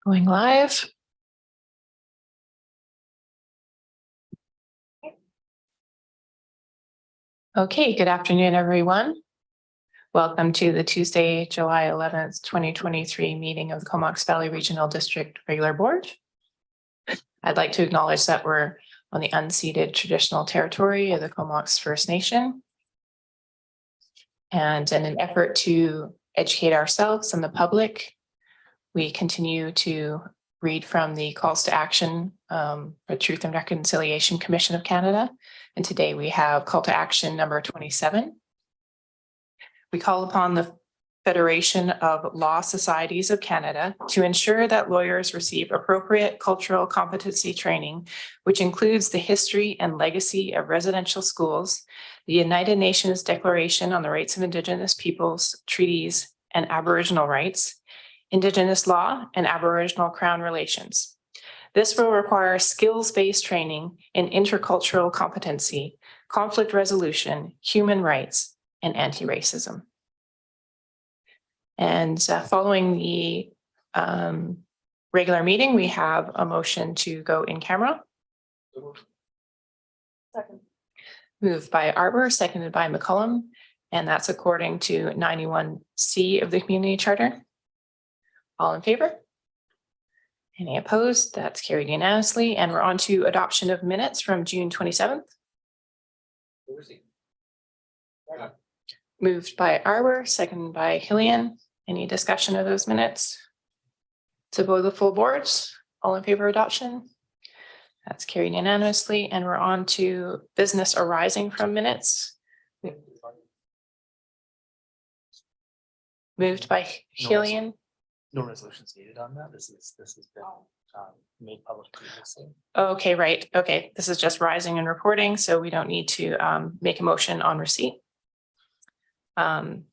Going live. Okay, good afternoon, everyone. Welcome to the Tuesday, July 11th, 2023 meeting of the Comox Valley Regional District Regular Board. I'd like to acknowledge that we're on the unceded traditional territory of the Comox First Nation. And in an effort to educate ourselves and the public, we continue to read from the calls to action for Truth and Reconciliation Commission of Canada. And today we have call to action number 27. We call upon the Federation of Law Societies of Canada to ensure that lawyers receive appropriate cultural competency training, which includes the history and legacy of residential schools, the United Nations Declaration on the Rights of Indigenous Peoples, treaties, and Aboriginal rights, Indigenous law, and Aboriginal Crown relations. This will require skills-based training in intercultural competency, conflict resolution, human rights, and anti-racism. And following the regular meeting, we have a motion to go in camera. Second. Moved by Arbor, seconded by McCullum, and that's according to 91C of the Community Charter. All in favor? Any opposed? That's carried unanimously. And we're on to adoption of minutes from June 27th. Moved by Arbor, seconded by Hillian. Any discussion of those minutes? To vote the full board. All in favor of adoption? That's carried unanimously. And we're on to business arising from minutes. Moved by Hillian. No resolutions needed on that. This has been made public previously. Okay, right. Okay, this is just rising and reporting, so we don't need to make a motion on receipt. And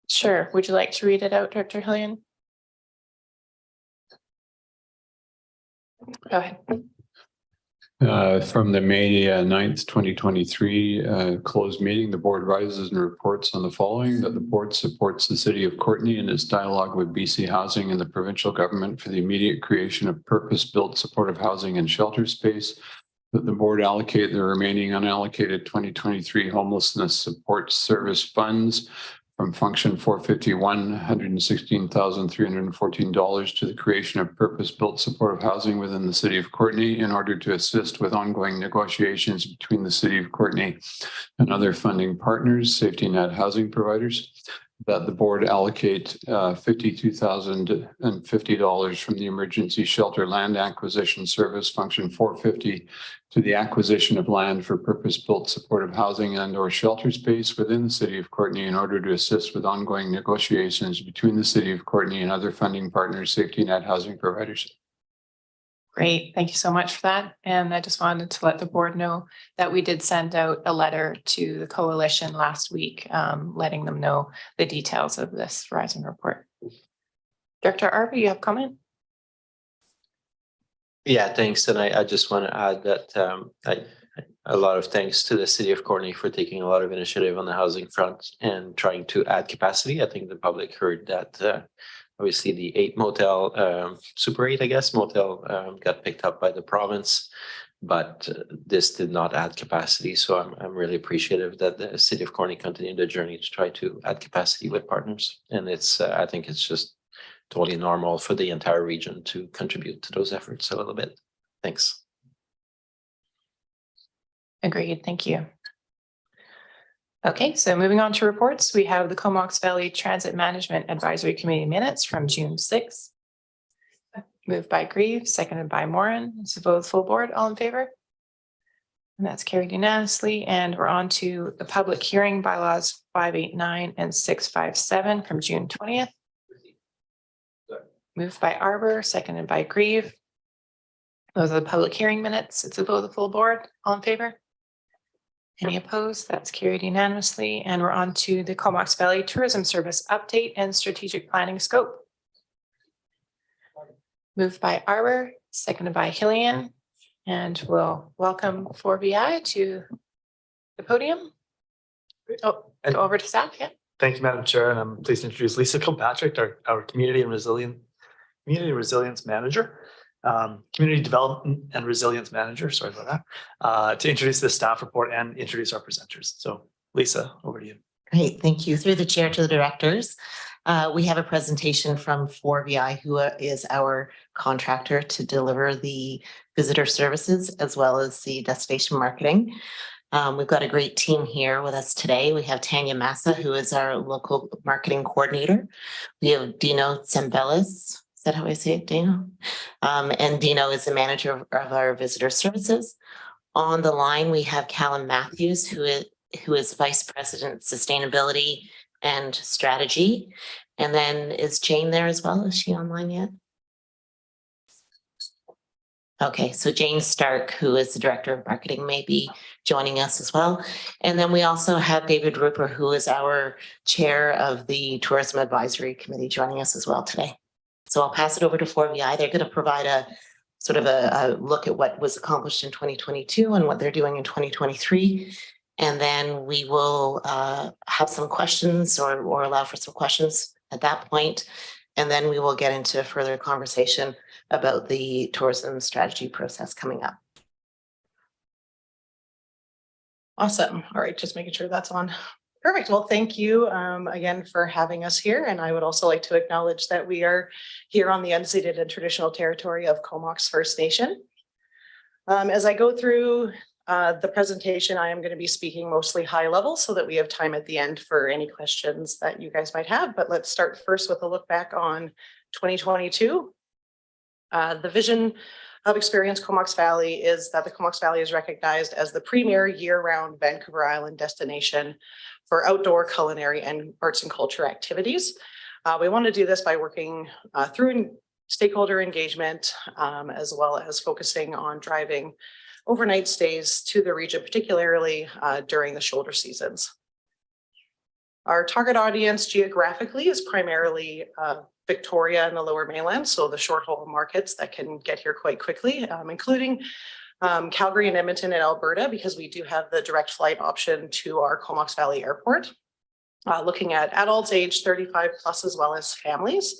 sure, would you like to read it out, Director Hillian? Go ahead. From the May 9th, 2023 closed meeting, the board rises and reports on the following: that the board supports the city of Courtenay in its dialogue with BC Housing and the provincial government for the immediate creation of purpose-built supportive housing and shelter space, that the board allocate the remaining unallocated 2023 homelessness support service funds from function 451, $116,314 to the creation of purpose-built supportive housing within the city of Courtenay in order to assist with ongoing negotiations between the city of Courtenay and other funding partners, safety net housing providers. That the board allocate $52,050 from the emergency shelter land acquisition service function 450 to the acquisition of land for purpose-built supportive housing and/or shelter space within the city of Courtenay in order to assist with ongoing negotiations between the city of Courtenay and other funding partners, safety net housing providers. Great, thank you so much for that. And I just wanted to let the board know that we did send out a letter to the coalition last week, letting them know the details of this Horizon report. Director Arbor, you have a comment? Yeah, thanks. And I just want to add that a lot of thanks to the city of Courtenay for taking a lot of initiative on the housing front and trying to add capacity. I think the public heard that obviously the 8 motel, Super 8, I guess, motel got picked up by the province, but this did not add capacity. So I'm really appreciative that the city of Courtenay continued the journey to try to add capacity with partners. And it's I think it's just totally normal for the entire region to contribute to those efforts a little bit. Thanks. Agreed, thank you. Okay, so moving on to reports, we have the Comox Valley Transit Management Advisory Committee minutes from June 6th. Moved by Grieve, seconded by Morin. So vote full board, all in favor? And that's carried unanimously. And we're on to the public hearing bylaws 589 and 657 from June 20th. Moved by Arbor, seconded by Grieve. Those are the public hearing minutes. It's a vote of the full board, all in favor? Any opposed? That's carried unanimously. And we're on to the Comox Valley Tourism Service update and strategic planning scope. Moved by Arbor, seconded by Hillian, and we'll welcome 4BI to the podium. Oh, and over to staff, yeah. Thank you, Madam Chair, and I'm pleased to introduce Lisa Kilpatrick, our Community Resilience Manager, Community Development and Resilience Manager, sorry about that, to introduce the staff report and introduce our presenters. So Lisa, over to you. Great, thank you. Through the chair to the directors, we have a presentation from 4VI, who is our contractor to deliver the visitor services as well as the destination marketing. We've got a great team here with us today. We have Tanya Massa, who is our local marketing coordinator. We have Dino Sembelis. Is that how I say it, Dino? And Dino is the manager of our visitor services. On the line, we have Callum Matthews, who is Vice President, Sustainability and Strategy. And then is Jane there as well? Is she online yet? Okay, so Jane Stark, who is the Director of Marketing, may be joining us as well. And then we also have David Rupert, who is our Chair of the Tourism Advisory Committee, joining us as well today. So I'll pass it over to 4VI. They're going to provide a sort of a look at what was accomplished in 2022 and what they're doing in 2023. And then we will have some questions or allow for some questions at that point. And then we will get into further conversation about the tourism strategy process coming up. Awesome. All right, just making sure that's on. Perfect. Well, thank you again for having us here. And I would also like to acknowledge that we are here on the unceded and traditional territory of Comox First Nation. As I go through the presentation, I am going to be speaking mostly high level so that we have time at the end for any questions that you guys might have. But let's start first with a look back on 2022. The vision of Experience Comox Valley is that the Comox Valley is recognized as the premier year-round Vancouver Island destination for outdoor culinary and arts and culture activities. We want to do this by working through stakeholder engagement, as well as focusing on driving overnight stays to the region, particularly during the shoulder seasons. Our target audience geographically is primarily Victoria and the Lower Mainland, so the short haul markets that can get here quite quickly, including Calgary and Edmonton and Alberta, because we do have the direct flight option to our Comox Valley Airport. Looking at adults aged 35 plus as well as families.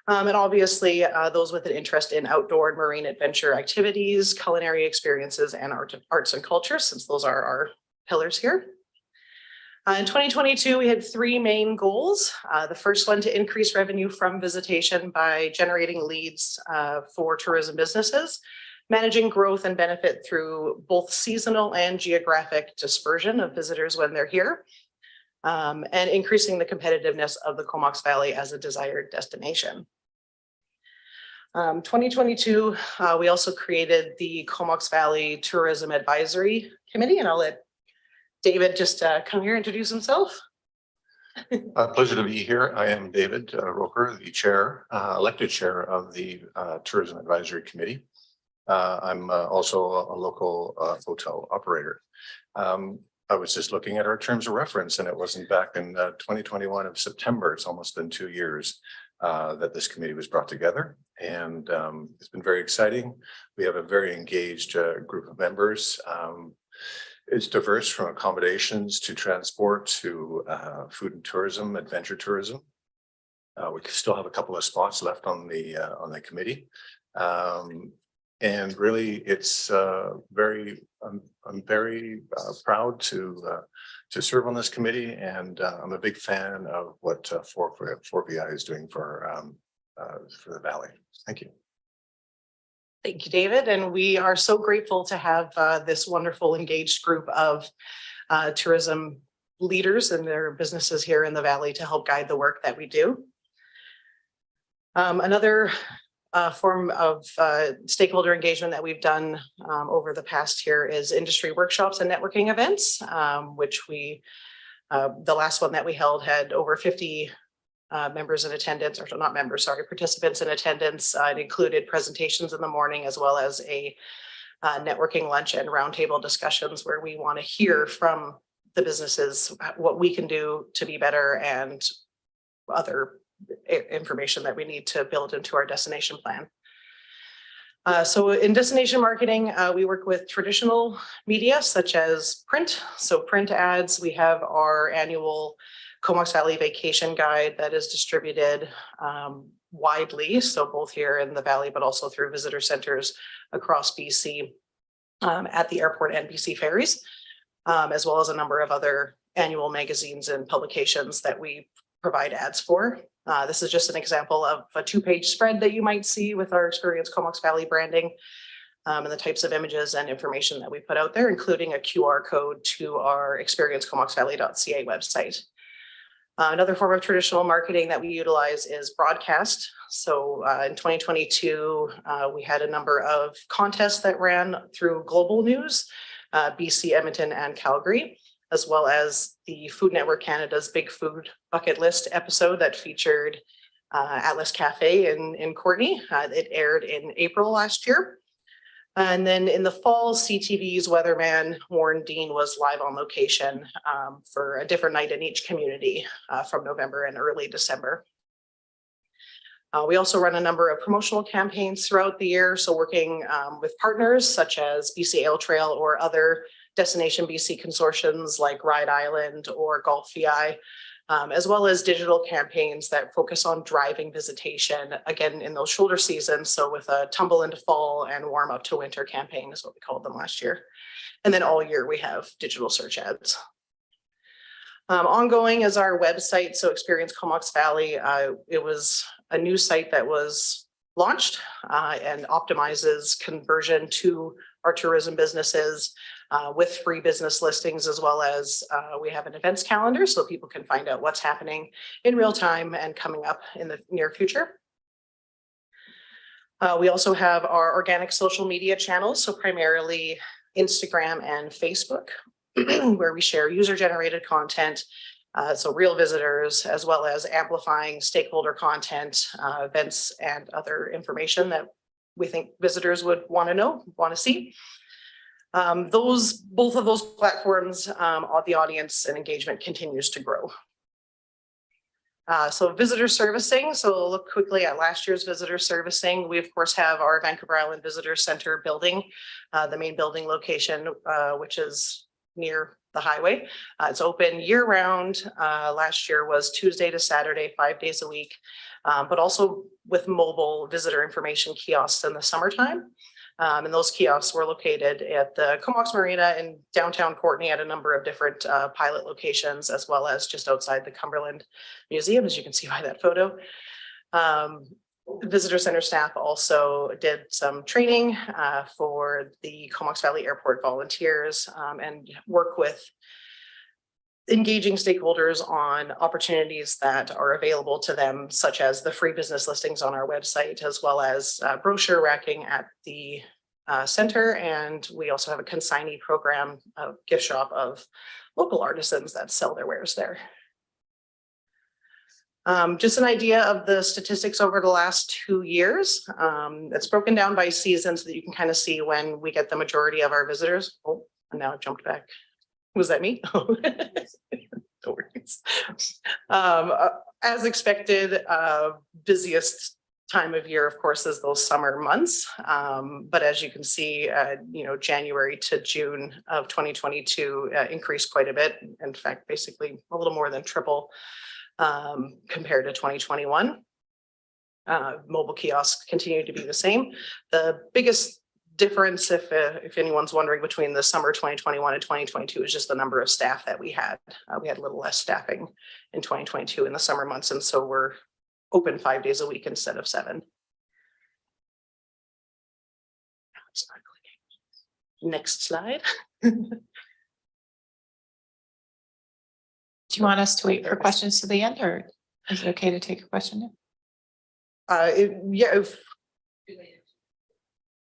And obviously those with an interest in outdoor and marine adventure activities, culinary experiences, and arts and culture, since those are our pillars here. In 2022, we had three main goals. The first one, to increase revenue from visitation by generating leads for tourism businesses, managing growth and benefit through both seasonal and geographic dispersion of visitors when they're here, and increasing the competitiveness of the Comox Valley as a desired destination. 2022, we also created the Comox Valley Tourism Advisory Committee, and I'll let David just come here and introduce himself. Pleasure to be here. I am David Roker, the chair, elected chair of the Tourism Advisory Committee. I'm also a local hotel operator. I was just looking at our terms of reference, and it wasn't back in 2021 of September. It's almost been 2 years that this committee was brought together, and it's been very exciting. We have a very engaged group of members. It's diverse from accommodations to transport to food and tourism, adventure tourism. We still have a couple of spots left on the committee. And really, it's I'm very proud to serve on this committee, and I'm a big fan of what 4VI is doing for the Valley. Thank you. Thank you, David. And we are so grateful to have this wonderful engaged group of tourism leaders and their businesses here in the Valley to help guide the work that we do. Another form of stakeholder engagement that we've done over the past year is industry workshops and networking events, which the last one that we held had over 50 members in attendance, or not members, sorry, participants in attendance. It included presentations in the morning, as well as a networking lunch and roundtable discussions where we want to hear from the businesses what we can do to be better and other information that we need to build into our destination plan. So in destination marketing, we work with traditional media such as print. So print ads, we have our annual Comox Valley Vacation Guide that is distributed widely, so both here in the Valley, but also through visitor centers across BC at the airport and BC ferries, as well as a number of other annual magazines and publications that we provide ads for. This is just an example of a 2-page spread that you might see with our Experience Comox Valley branding and the types of images and information that we put out there, including a QR code to our experiencecomoxvalley.ca website. Another form of traditional marketing that we utilize is broadcast. So in 2022, we had a number of contests that ran through Global News, BC, Edmonton, and Calgary, as well as the Food Network Canada's Big Food Bucket List episode that featured Atlas Cafe in Courtenay. It aired in April last year. And then in the fall, CTV's weatherman Warren Dean was live on location for a different night in each community from November and early December. We also run a number of promotional campaigns throughout the year. So working with partners such as BC Ale Trail or other Destination BC consortiums like Ride Island or Golf VI, as well as digital campaigns that focus on driving visitation, again, in those shoulder seasons. So with a tumble into fall and warm up to winter campaign is what we called them last year. And then all year we have digital search ads. Ongoing is our website. So Experience Comox Valley, it was a new site that was launched and optimizes conversion to our tourism businesses with free business listings, as well as we have an events calendar so people can find out what's happening in real time and coming up in the near future. We also have our organic social media channels, so primarily Instagram and Facebook, where we share user-generated content, so real visitors, as well as amplifying stakeholder content, events, and other information that we think visitors would want to know, want to see. Both of those platforms, the audience and engagement continues to grow. So visitor servicing, so look quickly at last year's visitor servicing. We of course have our Vancouver Island Visitor Center building, the main building location, which is near the highway. It's open year round. Last year was Tuesday to Saturday, 5 days a week, but also with mobile visitor information kiosks in the summertime. And those kiosks were located at the Comox Marina in downtown Courtenay at a number of different pilot locations, as well as just outside the Cumberland Museum, as you can see by that photo. Visitor Center staff also did some training for the Comox Valley Airport volunteers and work with engaging stakeholders on opportunities that are available to them, such as the free business listings on our website, as well as brochure racking at the center. And we also have a consignee program, a gift shop of local artisans that sell their wares there. Just an idea of the statistics over the last 2 years. It's broken down by season so that you can kind of see when we get the majority of our visitors. Oh, and now I've jumped back. Was that me? No worries. As expected, busiest time of year, of course, is those summer months. But as you can see, January to June of 2022 increased quite a bit. In fact, basically a little more than triple compared to 2021. Mobile kiosks continue to be the same. The biggest difference, if anyone's wondering, between the summer 2021 and 2022 is just the number of staff that we had. We had a little less staffing in 2022 in the summer months, and so we're open 5 days a week instead of 7. It's not clicking. Next slide. Do you want us to wait for questions to the end, or is it okay to take a question? Yeah.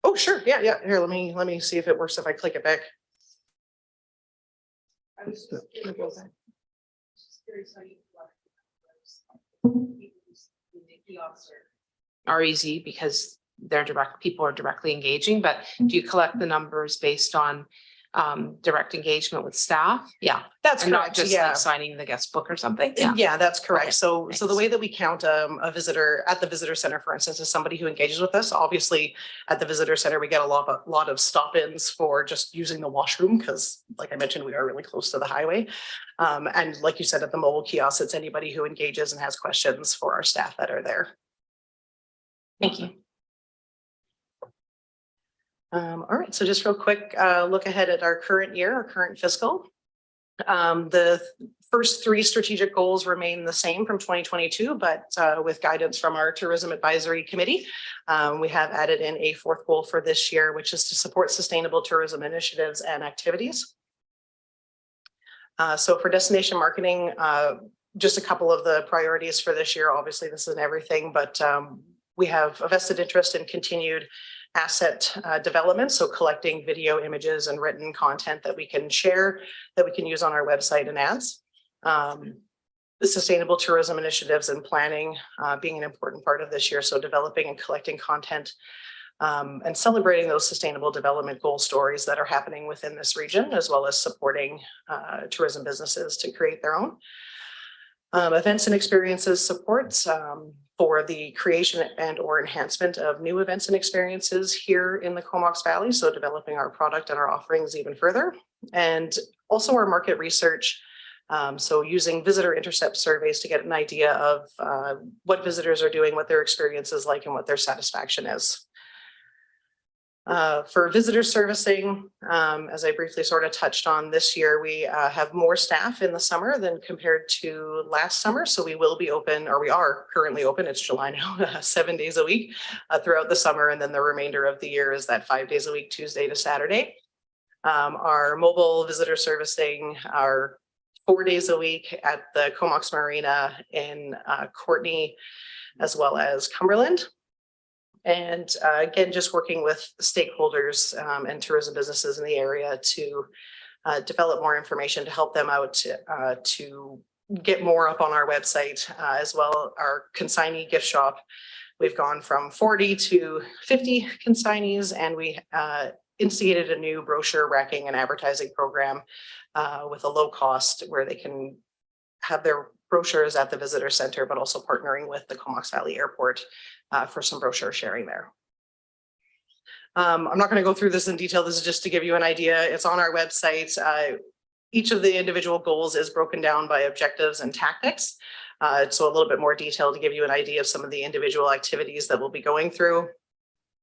Oh, sure. Yeah. Here, let me see if it works if I click it back. Are easy because they're people are directly engaging, but do you collect the numbers based on direct engagement with staff. Yeah. That's And not correct. just Yeah. like signing the guest book or something. Yeah, that's correct. Okay, So the thanks. way that we count a visitor at the visitor center, for instance, is somebody who engages with us. Obviously, at the visitor center, we get a lot of stop-ins for just using the washroom because, like I mentioned, we are really close to the highway. And like you said, at the mobile kiosk, it's anybody who engages and has questions for our staff that are there. Thank you. All right, so just real quick, look ahead at our current year, our current fiscal. The first three strategic goals remain the same from 2022, but with guidance from our Tourism Advisory Committee, we have added in a fourth goal for this year, which is to support sustainable tourism initiatives and activities. So for destination marketing, just a couple of the priorities for this year. Obviously, this isn't everything, but we have a vested interest in continued asset development. So collecting video, images, and written content that we can share, that we can use on our website and ads. The sustainable tourism initiatives and planning being an important part of this year. So developing and collecting content and celebrating those sustainable development goal stories that are happening within this region, as well as supporting tourism businesses to create their own. Events and experiences supports for the creation and or enhancement of new events and experiences here in the Comox Valley. So developing our product and our offerings even further. And also our market research. So using visitor intercept surveys to get an idea of what visitors are doing, what their experience is like, and what their satisfaction is. For visitor servicing, as I briefly sort of touched on this year, we have more staff in the summer than compared to last summer. So we will be open, or we are currently open, it's July now, 7 days a week throughout the summer. And then the remainder of the year is that 5 days a week, Tuesday to Saturday. Our mobile visitor servicing are 4 days a week at the Comox Marina in Courtenay, as well as Cumberland. And again, just working with stakeholders and tourism businesses in the area to develop more information to help them out to get more up on our website, as well our consignee gift shop. We've gone from 40 to 50 consignees, and we instigated a new brochure racking and advertising program with a low cost where they can have their brochures at the visitor center, but also partnering with the Comox Valley Airport for some brochure sharing there. I'm not going to go through this in detail. This is just to give you an idea. It's on our website. Each of the individual goals is broken down by objectives and tactics. So a little bit more detail to give you an idea of some of the individual activities that we'll be going through.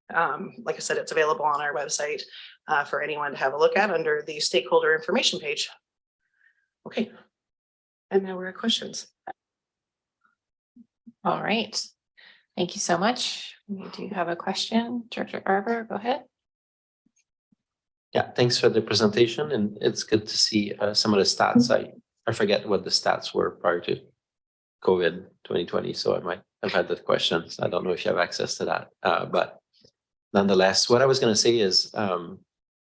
Like I said, it's available on our website for anyone to have a look at under the stakeholder information page. Okay. And now we're at questions. All right. Thank you so much. We do have a question. Director Arbour, go ahead. Yeah, thanks for the presentation, and it's good to see some of the stats. I forget what the stats were prior to COVID 2020, so I might have had that question. So I don't know if you have access to that, but nonetheless, what I was going to say is,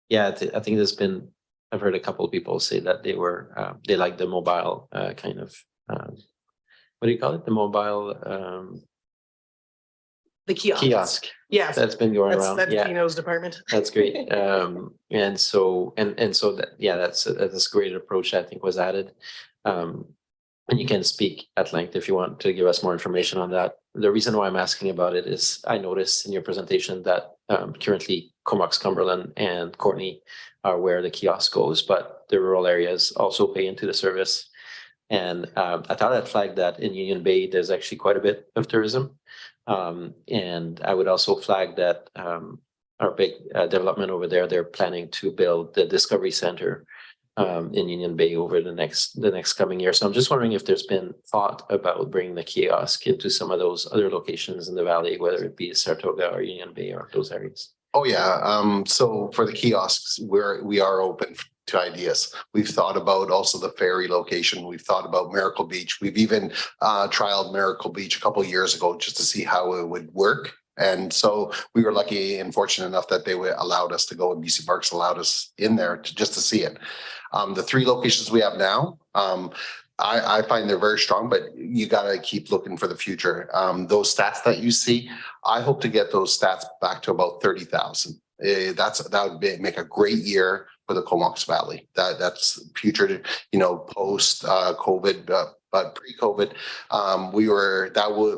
yeah, I think I've heard a couple of people say that they like the mobile kind of what do you call it? The mobile The kiosk. kiosk Yes. that's been going around. That's Yeah, Dino's department. that's great. And so that, yeah, that's a great approach I think was added. And you can speak at length if you want to give us more information on that. The reason why I'm asking about it is I noticed in your presentation that currently Comox, Cumberland, and Courtenay are where the kiosk goes, but the rural areas also pay into the service. And I thought I'd flag that in Union Bay, there's actually quite a bit of tourism. And I would also flag that our big development over there, they're planning to build the Discovery Center in Union Bay over the next coming year. So I'm just wondering if there's been thought about bringing the kiosk into some of those other locations in the valley, whether it be Saratoga or Union Bay or those areas. Oh, yeah. So for the kiosks, we are open to ideas. We've thought about also the ferry location. We've thought about Miracle Beach. We've even trialed Miracle Beach a couple of years ago just to see how it would work. And so we were lucky and fortunate enough that they allowed us to go, and BC Parks allowed us in there just to see it. The 3 locations we have now, I find they're very strong, but you got to keep looking for the future. Those stats that you see, I hope to get those stats back to about 30,000 That would make a great year for the Comox Valley. That's future, post COVID, but pre-COVID,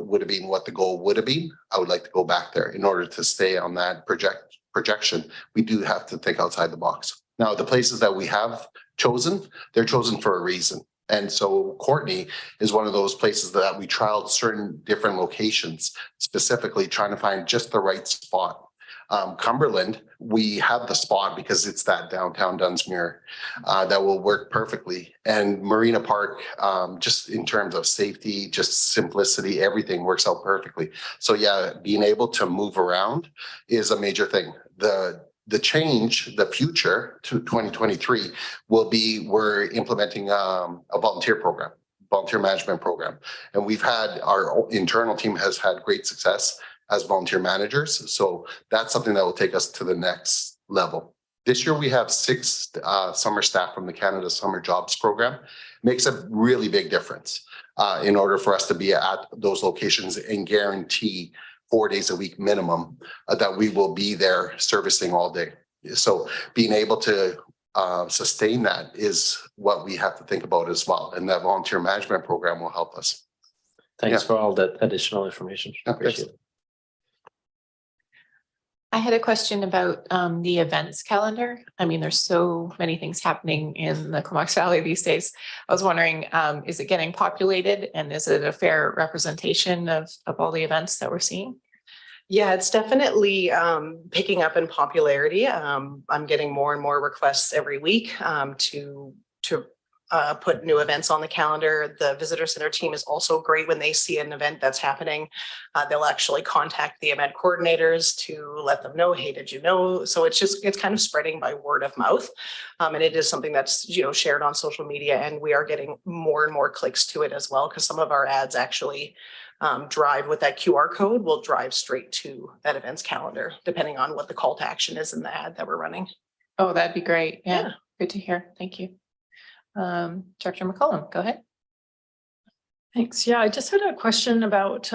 would have been what the goal would have been. I would like to go back there in order to stay on that projection. We do have to think outside the box. Now, the places that we have chosen, they're chosen for a reason. And so Courtney is one of those places that we trialed certain different locations, specifically trying to find just the right spot. Cumberland, we have the spot because it's that downtown Dunsmuir that will work perfectly. And Marina Park, just in terms of safety, just simplicity, everything works out perfectly. So yeah, being able to move around is a major thing. The change, the future to 2023 will be we're implementing a volunteer management program. And we've had our internal team has had great success as volunteer managers. So that's something that will take us to the next level. This year we have 6 summer staff from the Canada Summer Jobs Program. Makes a really big difference in order for us to be at those locations and guarantee 4 days a week minimum that we will be there servicing all day. So being able to sustain that is what we have to think about as well. And that volunteer management program will help us. Thanks for all that additional information. Appreciate it. I had a question about the events calendar. I mean, there's so many things happening in the Comox Valley these days. I was wondering, is it getting populated, and is it a fair representation of all the events that we're seeing? Yeah, it's definitely picking up in popularity. I'm getting more and more requests every week to put new events on the calendar. The visitor center team is also great when they see an event that's happening. They'll actually contact the event coordinators to let them know, hey, did you know? So it's kind of spreading by word of mouth. And it is something that's, shared on social media, and we are getting more and more clicks to it as well, because some of our ads actually drive with that QR code, will drive straight to that events calendar, depending on what the call to action is in the ad that we're running. Oh, that'd be great. Yeah. Yeah. Good to hear. Thank you. Director McCollum, go ahead. Thanks. Yeah, I just had a question about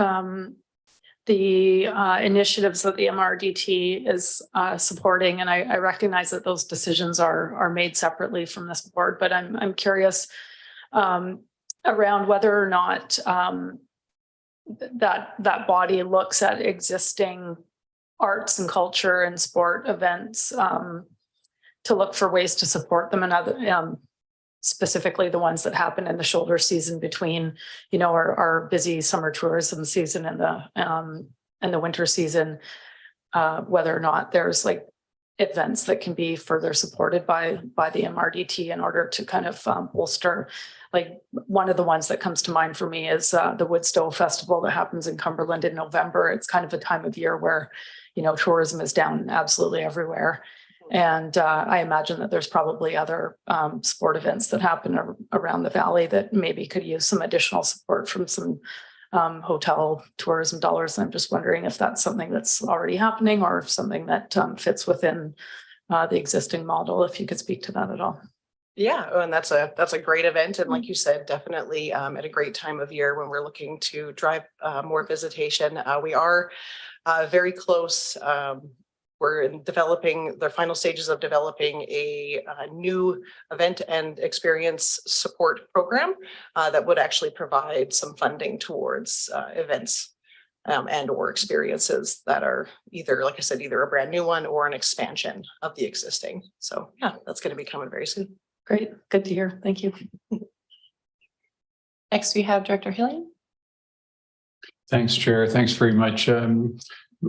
the initiatives that the MRDT is supporting, and I recognize that those decisions are made separately from this board, but I'm curious around whether or not that body looks at existing arts and culture and sport events to look for ways to support them, and other specifically the ones that happen in the shoulder season between, our busy summer tourism season and the winter season, whether or not there's like events that can be further supported by the MRDT in order to kind of bolster. Like one of the ones that comes to mind for me is the Woodstow Festival that happens in Cumberland in November. It's kind of a time of year where, tourism is down absolutely everywhere. And I imagine that there's probably other sport events that happen around the valley that maybe could use some additional support from some hotel tourism dollars. And I'm just wondering if that's something that's already happening, or if something that fits within the existing model, if you could speak to that at all. Yeah, and that's a great event. And like you said, definitely at a great time of year when we're looking to drive more visitation. We are very close. We're in the final stages of developing a new event and experience support program that would actually provide some funding towards events and or experiences that are either, like I said, either a brand new one or an expansion of the existing. So yeah, that's going to be coming very soon. Great. Good to hear. Thank you. Next, we have Director Hillian. Thanks, Chair. Thanks very much.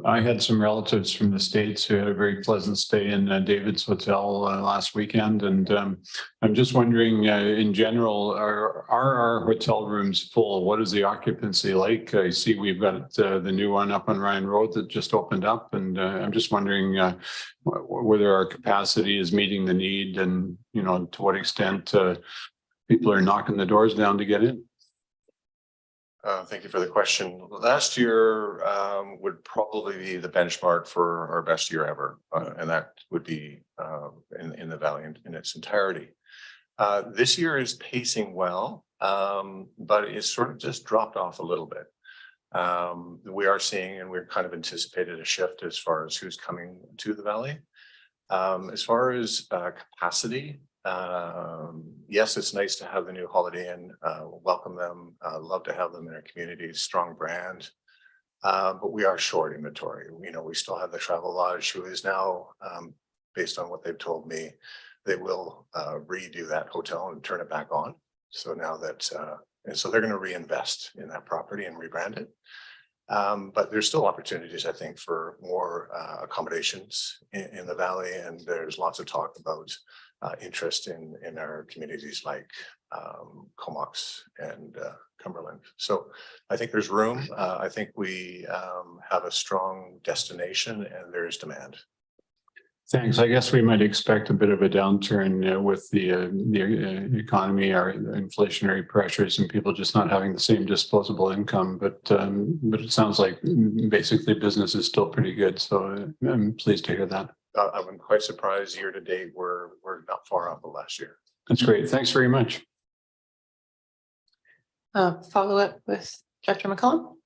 I had some relatives from the States who had a very pleasant stay in David's Hotel last weekend. And I'm just wondering, in general, are our hotel rooms full? What is the occupancy like? I see we've got the new one up on Ryan Road that just opened up. And I'm just wondering whether our capacity is meeting the need, and, to what extent people are knocking the doors down to get in. Thank you for the question. Last year would probably be the benchmark for our best year ever, and that would be in the valley in its entirety. This year is pacing well, but it's sort of just dropped off a little bit. We are seeing, and we're kind of anticipated a shift as far as who's coming to the valley. As far as capacity, yes, it's nice to have the new Holiday Inn. Welcome them. Love to have them in our community. Strong brand. But we are short inventory. You know, we still have the Travel Lodge, who is now, based on what they've told me, they will redo that hotel and turn it back on. So now that, and so they're going to reinvest in that property and rebrand it. But there's still opportunities, I think, for more accommodations in the valley, and there's lots of talk about interest in our communities like Comox and Cumberland. So I think there's room. I think we have a strong destination, and there is demand. Thanks. I guess we might expect a bit of a downturn with the economy, our inflationary pressures, and people just not having the same disposable income. But it sounds like basically business is still pretty good. So I'm pleased to hear that. I'm quite surprised year to date. We're not far off of last year. That's great. Thanks very much. Follow up with Director McCollum.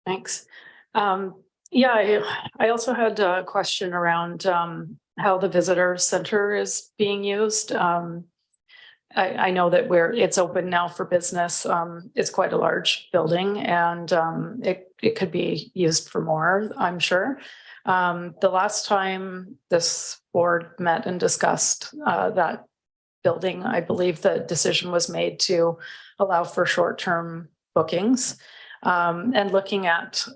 Thanks. Yeah, I also had a question around how the visitor center is being used. I know that it's open now for business. It's quite a large building, and it could be used for more, I'm sure. The last time this board met and discussed that building, I believe the decision was made to allow for short-term bookings, and looking at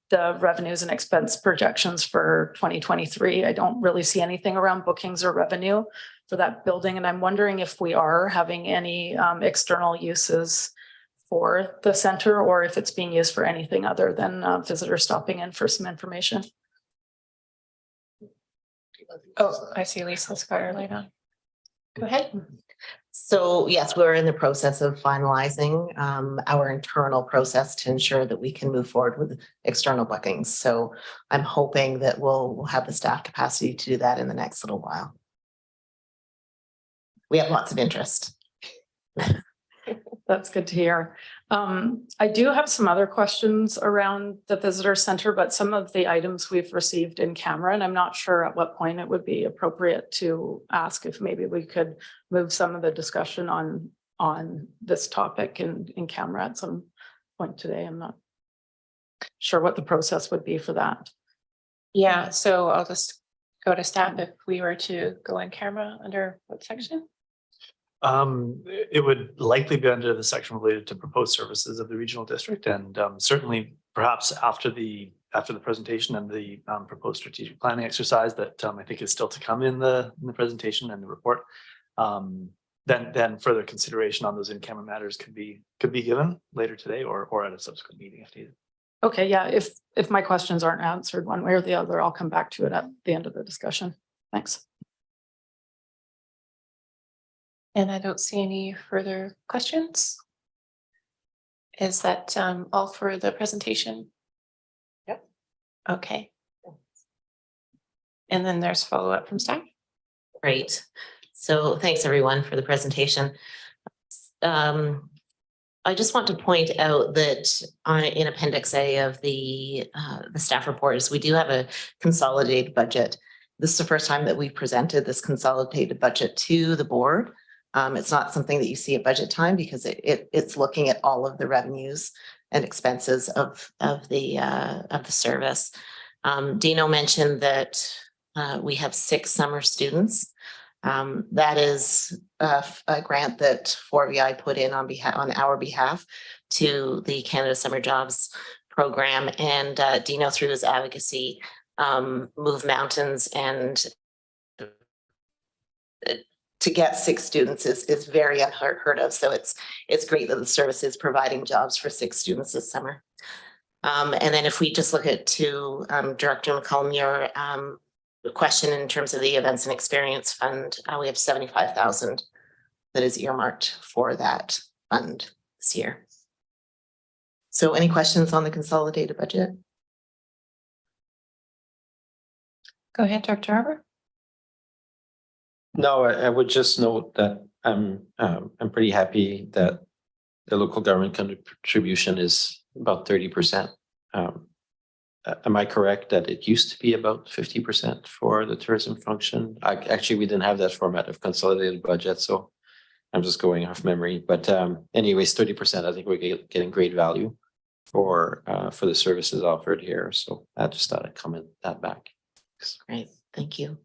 the revenues and expense projections for 2023. I don't really see anything around bookings or revenue for that building. And I'm wondering if we are having any external uses for the center, or if it's being used for anything other than visitors stopping in for some information. Oh, I see Lisa's got her light on. Go ahead. So yes, we're in the process of finalizing our internal process to ensure that we can move forward with external bookings. So I'm hoping that we'll have the staff capacity to do that in the next little while. We have lots of interest. That's good to hear. I do have some other questions around the visitor center, but some of the items we've received in camera, and I'm not sure at what point it would be appropriate to ask if maybe we could move some of the discussion on this topic in camera at some point today. I'm not sure what the process would be for that. Yeah, so I'll just go to staff if we were to go in camera under what section? It would likely be under the section related to proposed services of the regional district, and certainly perhaps after the presentation and the proposed strategic planning exercise that I think is still to come in the presentation and the report. Then further consideration on those in-camera matters could be given later today or at a subsequent meeting if needed. Okay, yeah, if my questions aren't answered one way or the other, I'll come back to it at the end of the discussion. Thanks. And I don't see any further questions. Is that all for the presentation? Yep. Okay. And then there's follow-up from staff. Great. So thanks everyone for the presentation. I just want to point out that in Appendix A of the staff reports, we do have a consolidated budget. This is the first time that we've presented this consolidated budget to the board. It's not something that you see at budget time because it's looking at all of the revenues and expenses of the service. Dino mentioned that we have 6 summer students. That is a grant that 4VI put in on our behalf to the Canada Summer Jobs program, and Dino through his advocacy moved mountains, and to get 6 students is very unheard of. So it's great that the service is providing jobs for 6 students this summer. And then if we just look at Director McCollum, your question in terms of the events and experience fund, we have 75,000 that is earmarked for that fund this year. So any questions on the consolidated budget? Go ahead, Dr. Harbour. No, I would just note that I'm pretty happy that the local government contribution is about 30%. am I correct that it used to be about 50% for the tourism function? Actually, we didn't have that format of consolidated budget, so I'm just going off memory. But anyways, 30%, I think we're getting great value for the services offered here. So I just thought I'd comment that back. Great, thank you.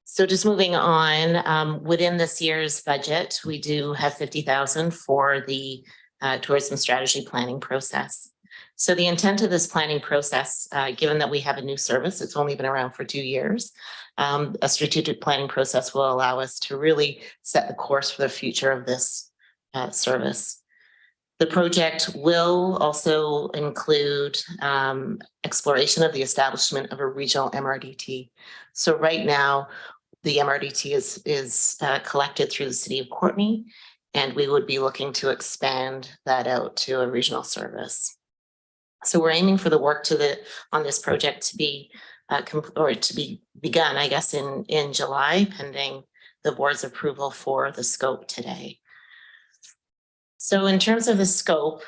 So just moving on, within this year's budget, we do have 50,000 for the tourism strategy planning process. So the intent of this planning process, given that we have a new service, it's only been around for 2 years, a strategic planning process will allow us to really set the course for the future of this service. The project will also include exploration of the establishment of a regional MRDT. So right now, the MRDT is collected through the city of Courtenay, and we would be looking to expand that out to a regional service. So we're aiming for the work on this project to be begun, I guess, in July, pending the board's approval for the scope today. So in terms of the scope,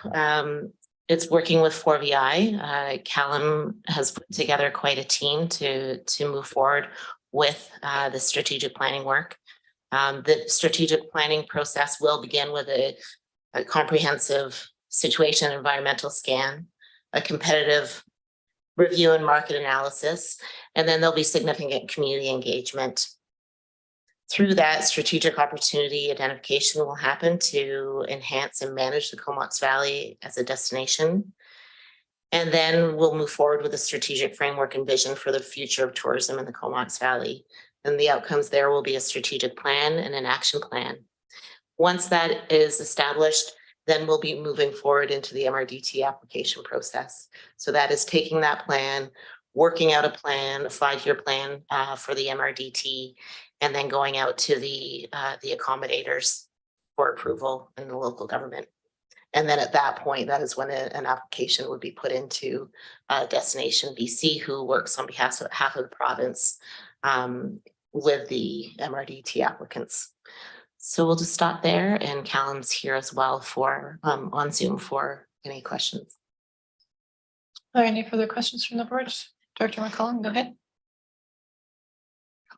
it's working with 4VI. Callum has put together quite a team to move forward with the strategic planning work. The strategic planning process will begin with a comprehensive situation environmental scan, a competitive review and market analysis, and then there'll be significant community engagement. Through that, strategic opportunity identification will happen to enhance and manage the Comox Valley as a destination. And then we'll move forward with a strategic framework and vision for the future of tourism in the Comox Valley. And the outcomes there will be a strategic plan and an action plan. Once that is established, then we'll be moving forward into the MRDT application process. So that is taking that plan, working out a plan, a 5-year plan for the MRDT, and then going out to the accommodators for approval in the local government. And then at that point, that is when an application would be put into Destination BC, who works on behalf of the province with the MRDT applicants. So we'll just stop there, and Callum's here as well for on Zoom for any questions. Are there any further questions from the board? Director McCollum, go ahead.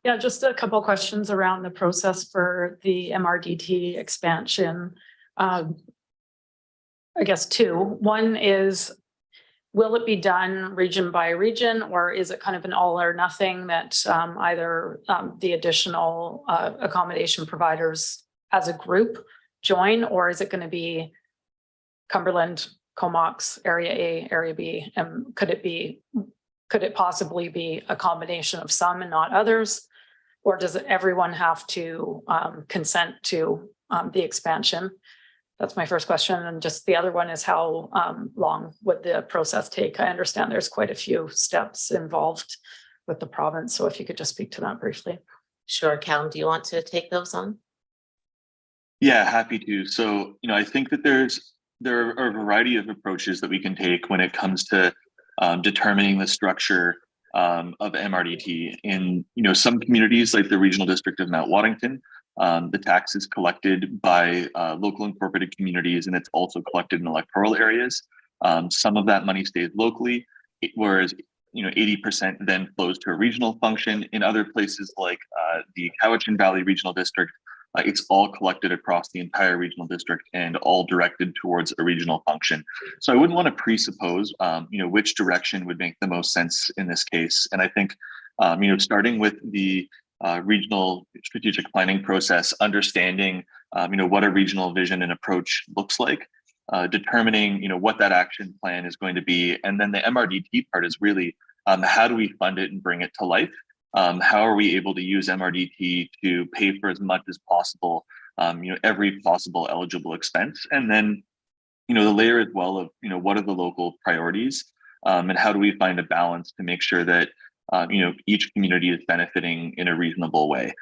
Yeah, just a couple of questions around the process for the MRDT expansion. I guess 2. One is, will it be done region by region, or is it kind of an all or nothing that either the additional accommodation providers as a group join, or is it going to be Cumberland, Comox, Area A, Area B? And could it possibly be a combination of some and not others? Or does everyone have to consent to the expansion? That's my first question. And just the other one is, how long would the process take? I understand there's quite a few steps involved with the province. So if you could just speak to that briefly. Sure, Callum, do you want to take those on? Yeah, happy to. So, I think that there are a variety of approaches that we can take when it comes to determining the structure of MRDT. In some communities, like the regional district of Mount Waddington, the tax is collected by local incorporated communities, and it's also collected in electoral areas. Some of that money stays locally, whereas 80% then flows to a regional function. In other places like the Cowichan Valley Regional District, it's all collected across the entire regional district and all directed towards a regional function. So I wouldn't want to presuppose, which direction would make the most sense in this case. And I think, starting with the regional strategic planning process, understanding, what a regional vision and approach looks like, determining, what that action plan is going to be. And then the MRDT part is really, how do we fund it and bring it to life? How are we able to use MRDT to pay for as much as possible, every possible eligible expense? And then, the layer as well of, what are the local priorities, and how do we find a balance to make sure that, each community is benefiting in a reasonable way.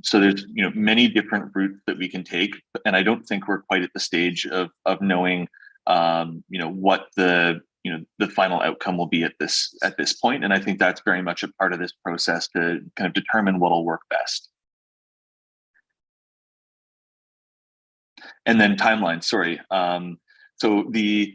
So there's, many different routes that we can take, and I don't think we're quite at the stage of knowing, what the final outcome will be at this point. And I think that's very much a part of this process to kind of determine what'll work best. And then timeline, sorry. So the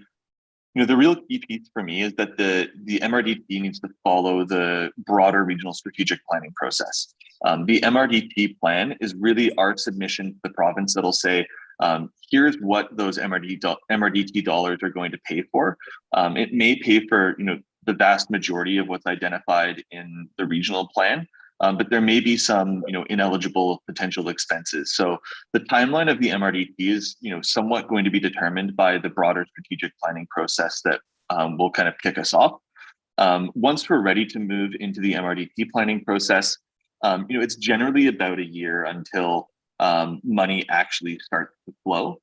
the real key piece for me is that the MRDT needs to follow the broader regional strategic planning process. The MRDT plan is really our submission to the province that'll say, here's what those MRDT dollars are going to pay for. It may pay for, the vast majority of what's identified in the regional plan, but there may be some, ineligible potential expenses. So the timeline of the MRDT is, somewhat going to be determined by the broader strategic planning process that will kind of kick us off. Once we're ready to move into the MRDT planning process, it's generally about a year until money actually starts to flow.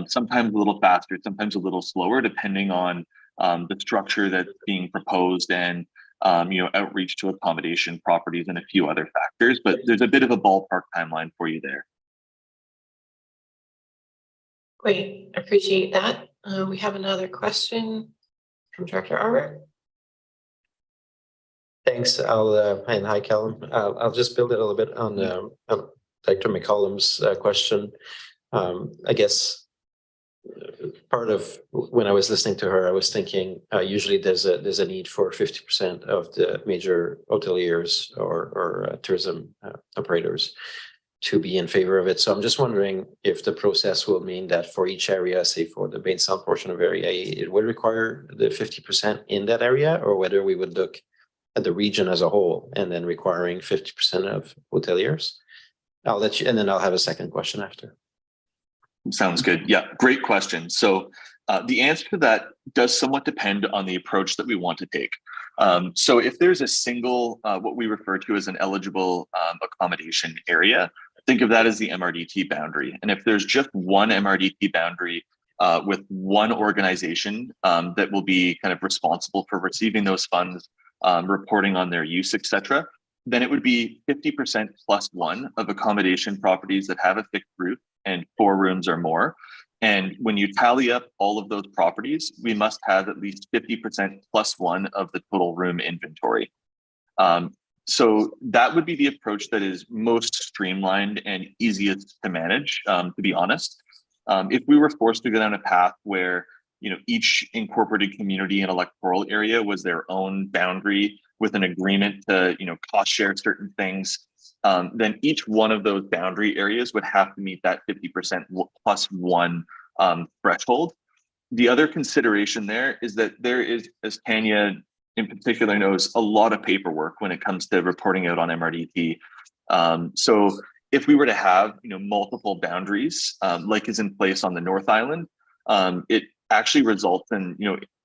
Sometimes a little faster, sometimes a little slower, depending on the structure that's being proposed and outreach to accommodation properties and a few other factors. But there's a bit of a ballpark timeline for you there. Great, appreciate that. We have another question from Director Arbor. Thanks. And hi, Callum. I'll just build it a little bit on Dr. McCollum's question. I guess part of when I was listening to her, I was thinking usually there's a need for 50% of the major hoteliers or tourism operators to be in favor of it. So I'm just wondering if the process will mean that for each area, say for the Bainstown portion of area, it would require the 50% in that area, or whether we would look at the region as a whole and then requiring 50% of hoteliers. I'll let you, and then I'll have a second question after. Sounds good. Yeah, great question. So the answer to that does somewhat depend on the approach that we want to take. So if there's a single, what we refer to as an eligible accommodation area, think of that as the MRDT boundary. And if there's just one MRDT boundary with one organization that will be kind of responsible for receiving those funds, reporting on their use, etc., then it would be 50% plus one of accommodation properties that have a fixed roof and 4 rooms or more. And when you tally up all of those properties, we must have at least 50% plus one of the total room inventory. So that would be the approach that is most streamlined and easiest to manage, to be honest. If we were forced to go down a path where each incorporated community and electoral area was their own boundary with an agreement to cost share certain things, then each one of those boundary areas would have to meet that 50% plus one threshold. The other consideration there is that there is, as Tanya in particular knows, a lot of paperwork when it comes to reporting out on MRDT. So if we were to have multiple boundaries, like is in place on the North Island, it actually results in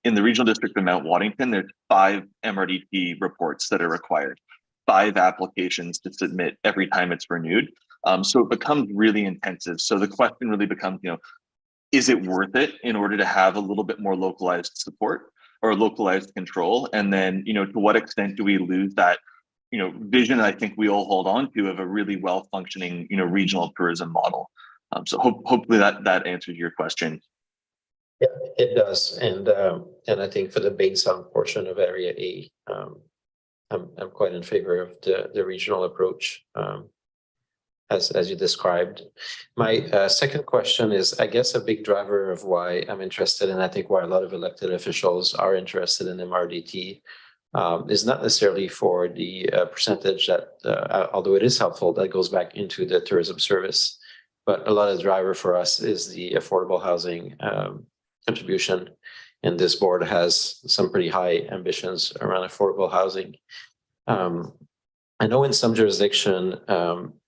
in the regional district of Mount Waddington, there's 5 MRDT reports that are required, 5 applications to submit every time it's renewed. So it becomes really intensive. So the question really becomes, is it worth it in order to have a little bit more localized support or localized control? And then, to what extent do we lose that, vision I think we all hold on to of a really well-functioning, regional tourism model? So hopefully that answers your question. Yeah, it does, and I think for the Bainstown portion of Area A, I'm quite in favor of the regional approach, as you described. My second question is, I guess, a big driver of why I'm interested, and I think why a lot of elected officials are interested in MRDT, is not necessarily for the percentage that, although it is helpful, that goes back into the tourism service, but a lot of the driver for us is the affordable housing contribution, and this board has some pretty high ambitions around affordable housing. I know in some jurisdiction,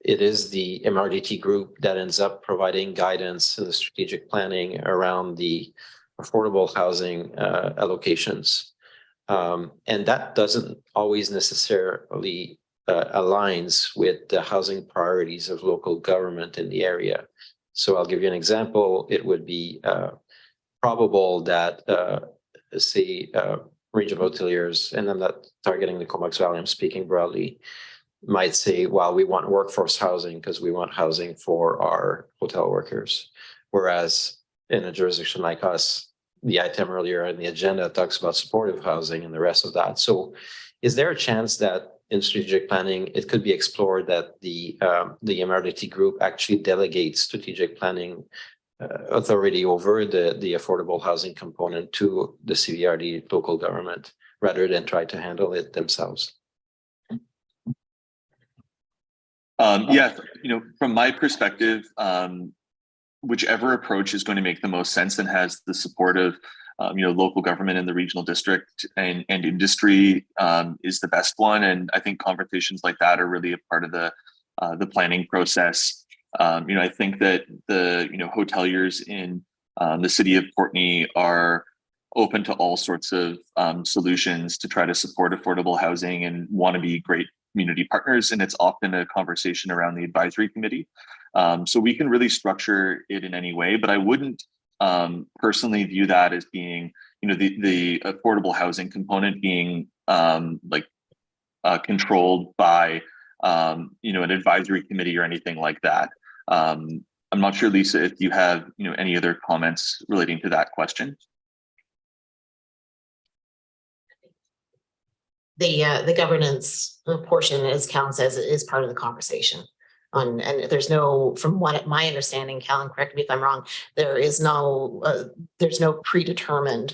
it is the MRDT group that ends up providing guidance in the strategic planning around the affordable housing allocations. And that doesn't always necessarily aligns with the housing priorities of local government in the area. So I'll give you an example. It would be probable that, say, range of hoteliers, and I'm not targeting the Comox Valley, I'm speaking broadly, might say, well, we want workforce housing because we want housing for our hotel workers. Whereas in a jurisdiction like us, the item earlier in the agenda talks about supportive housing and the rest of that. So is there a chance that in strategic planning, it could be explored that the MRDT group actually delegates strategic planning authority over the affordable housing component to the CVRD local government rather than try to handle it themselves. Yeah, from my perspective, whichever approach is going to make the most sense and has the support of local government and the regional district and industry is the best one. And I think conversations like that are really a part of the planning process. I think that the hoteliers in the city of Courtenay are open to all sorts of solutions to try to support affordable housing and want to be great community partners. And it's often a conversation around the advisory committee. So we can really structure it in any way, but I wouldn't personally view that as being, the affordable housing component being controlled by, an advisory committee or anything like that. I'm not sure, Lisa, if you have, any other comments relating to that question. The governance portion, as Callan says, is part of the conversation. And there's no, from what my understanding, Callan, correct me if I'm wrong, there's no predetermined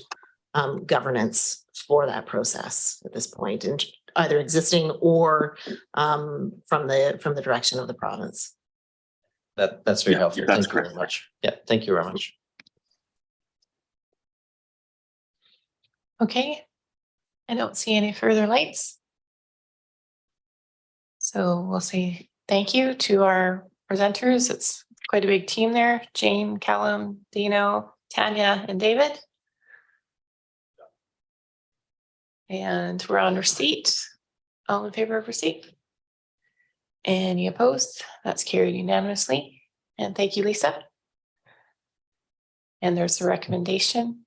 governance for that process at this point, and either existing or from the direction of the province. That's very helpful. That's Thank you very much. Yeah, thank you very much. Okay. I don't see any further lights. So we'll say thank you to our presenters. It's quite a big team there. Jane, Callum, Dino, Tanya, and David. And we're on receipt. All in favor of receipt? Any opposed? That's carried unanimously. And thank you, Lisa. And there's the recommendation.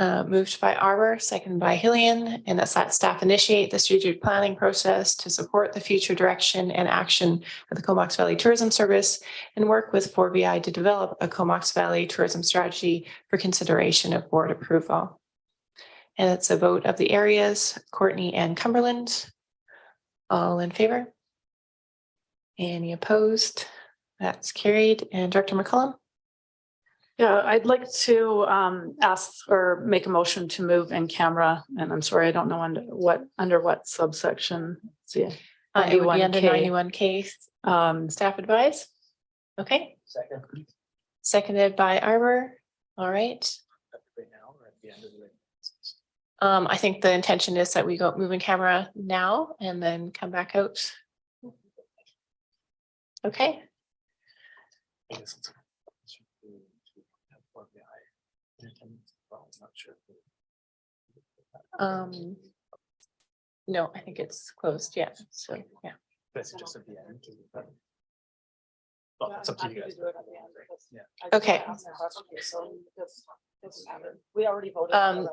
Moved by Arbor, seconded by Hillian, and that staff initiate the strategic planning process to support the future direction and action of the Comox Valley Tourism Service and work with 4VI to develop a Comox Valley tourism strategy for consideration of board approval. And it's a vote of the areas, Courtenay and Cumberland. All in favor? Any opposed? That's carried. And Director McCullum? Yeah, I'd like to ask or make a motion to move in camera, and I'm sorry, I don't know under what subsection. See, It would be under 91K. 91K. Staff advise. Okay. Seconded by Arbor. All right. I think the intention is that we go move in camera now and then come back out. Okay. No, I think it's closed. Yeah. So yeah. That's just at the end. Well, it's up to you guys. Yeah. Okay. We already voted.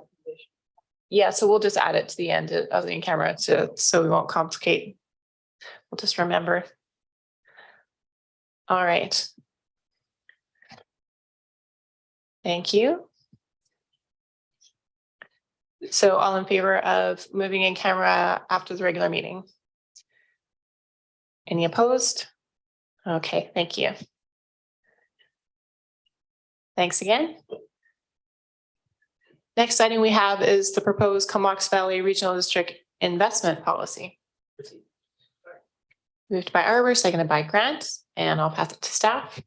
Yeah, so we'll just add it to the end of the in-camera so we won't complicate. We'll just remember. All right. Thank you. So all in favor of moving in camera after the regular meeting? Any opposed? Okay, thank you. Thanks again. Next item we have is the proposed Comox Valley Regional District Investment Policy. Moved by Arbor, seconded by Grant, and I'll pass it to staff.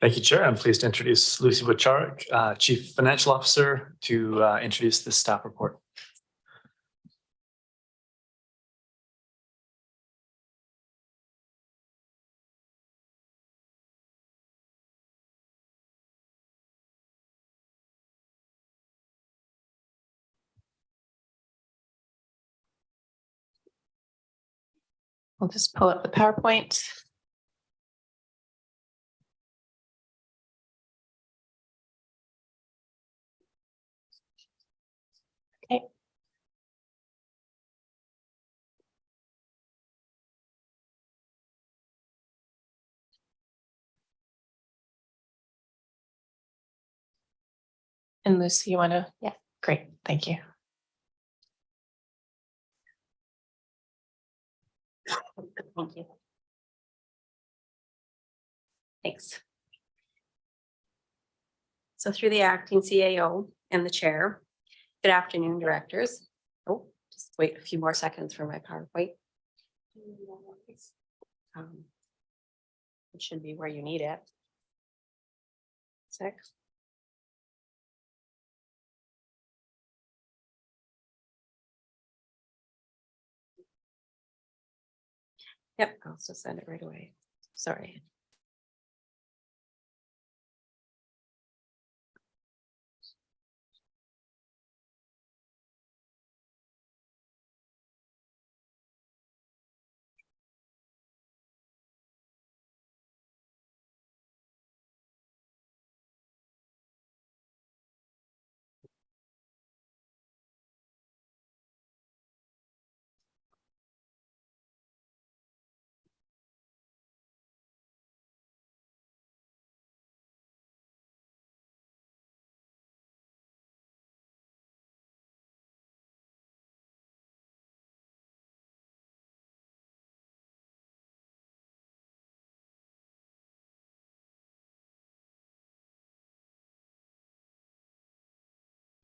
Thank you, Chair. I'm pleased to introduce Lucy Butcharik, Chief Financial Officer, to introduce the staff report. I'll just pull up the PowerPoint. Okay. And Lucy, you want to? Yeah, great. Thank you. Thank you. Thanks. So through the acting CAO and the chair, good afternoon, directors. Oh, just wait a few more seconds for my PowerPoint. It should be where you need it. 6. Yep, I'll just send it right away. Sorry.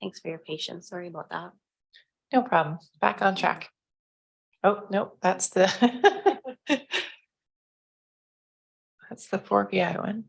Thanks for your patience. Sorry about that. No problem. Back on track. Oh, no, that's the that's the 4BI one.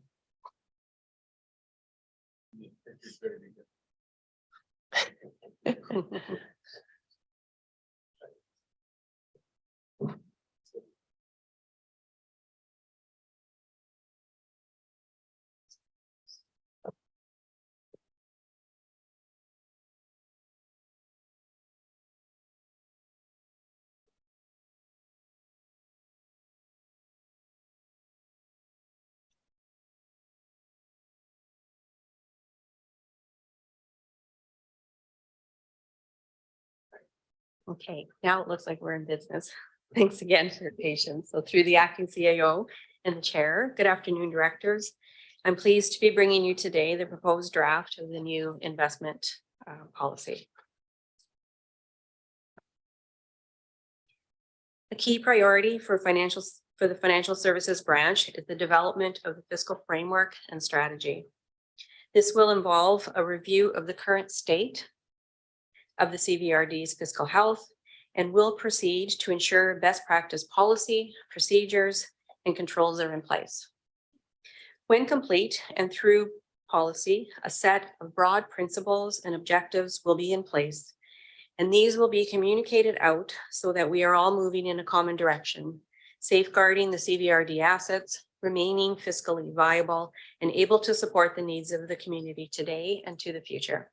Okay, now it looks like we're in business. Thanks again for your patience. So through the acting CAO and the chair, good afternoon, directors. I'm pleased to be bringing you today the proposed draft of the new investment policy. A key priority for the financial services branch is the development of the fiscal framework and strategy. This will involve a review of the current state of the CVRD's fiscal health and will proceed to ensure best practice policy, procedures, and controls are in place. When complete and through policy, a set of broad principles and objectives will be in place, and these will be communicated out so that we are all moving in a common direction, safeguarding the CVRD assets, remaining fiscally viable, and able to support the needs of the community today and to the future.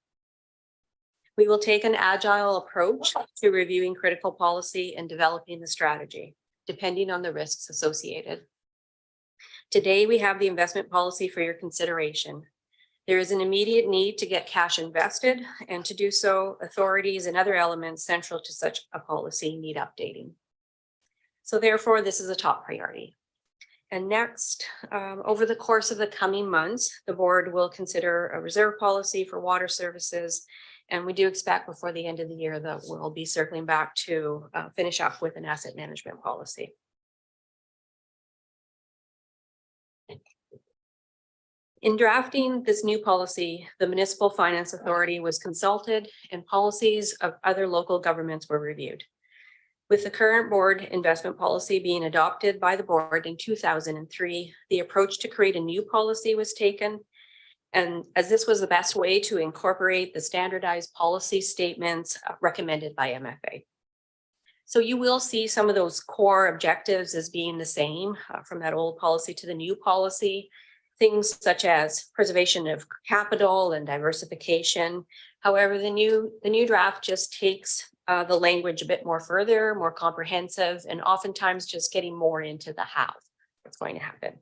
We will take an agile approach to reviewing critical policy and developing the strategy, depending on the risks associated. Today, we have the investment policy for your consideration. There is an immediate need to get cash invested, and to do so, authorities and other elements central to such a policy need updating. So therefore, this is a top priority. And next, over the course of the coming months, the board will consider a reserve policy for water services. And we do expect before the end of the year that we'll be circling back to finish up with an asset management policy. In drafting this new policy, the Municipal Finance Authority was consulted and policies of other local governments were reviewed. With the current board investment policy being adopted by the board in 2003, the approach to create a new policy was taken. And as this was the best way to incorporate the standardized policy statements recommended by MFA. So you will see some of those core objectives as being the same from that old policy to the new policy. Things such as preservation of capital and diversification. However, the new draft just takes the language a bit more further, more comprehensive, and oftentimes just getting more into the how that's going to happen.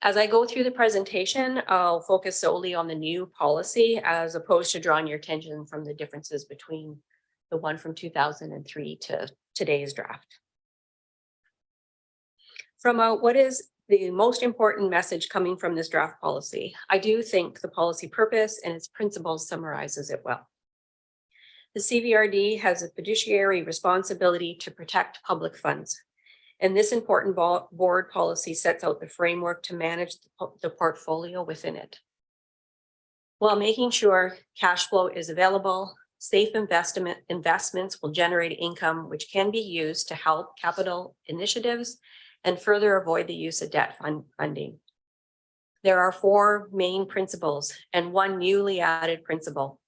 As I go through the presentation, I'll focus solely on the new policy as opposed to drawing your attention from the differences between the one from 2003 to today's draft. From what is the most important message coming from this draft policy, I do think the policy purpose and its principles summarizes it well. The CVRD has a fiduciary responsibility to protect public funds. And this important board policy sets out the framework to manage the portfolio within it, while making sure cash flow is available. Safe investments will generate income which can be used to help capital initiatives and further avoid the use of debt funding. There are 4 main principles and 1 newly added principle.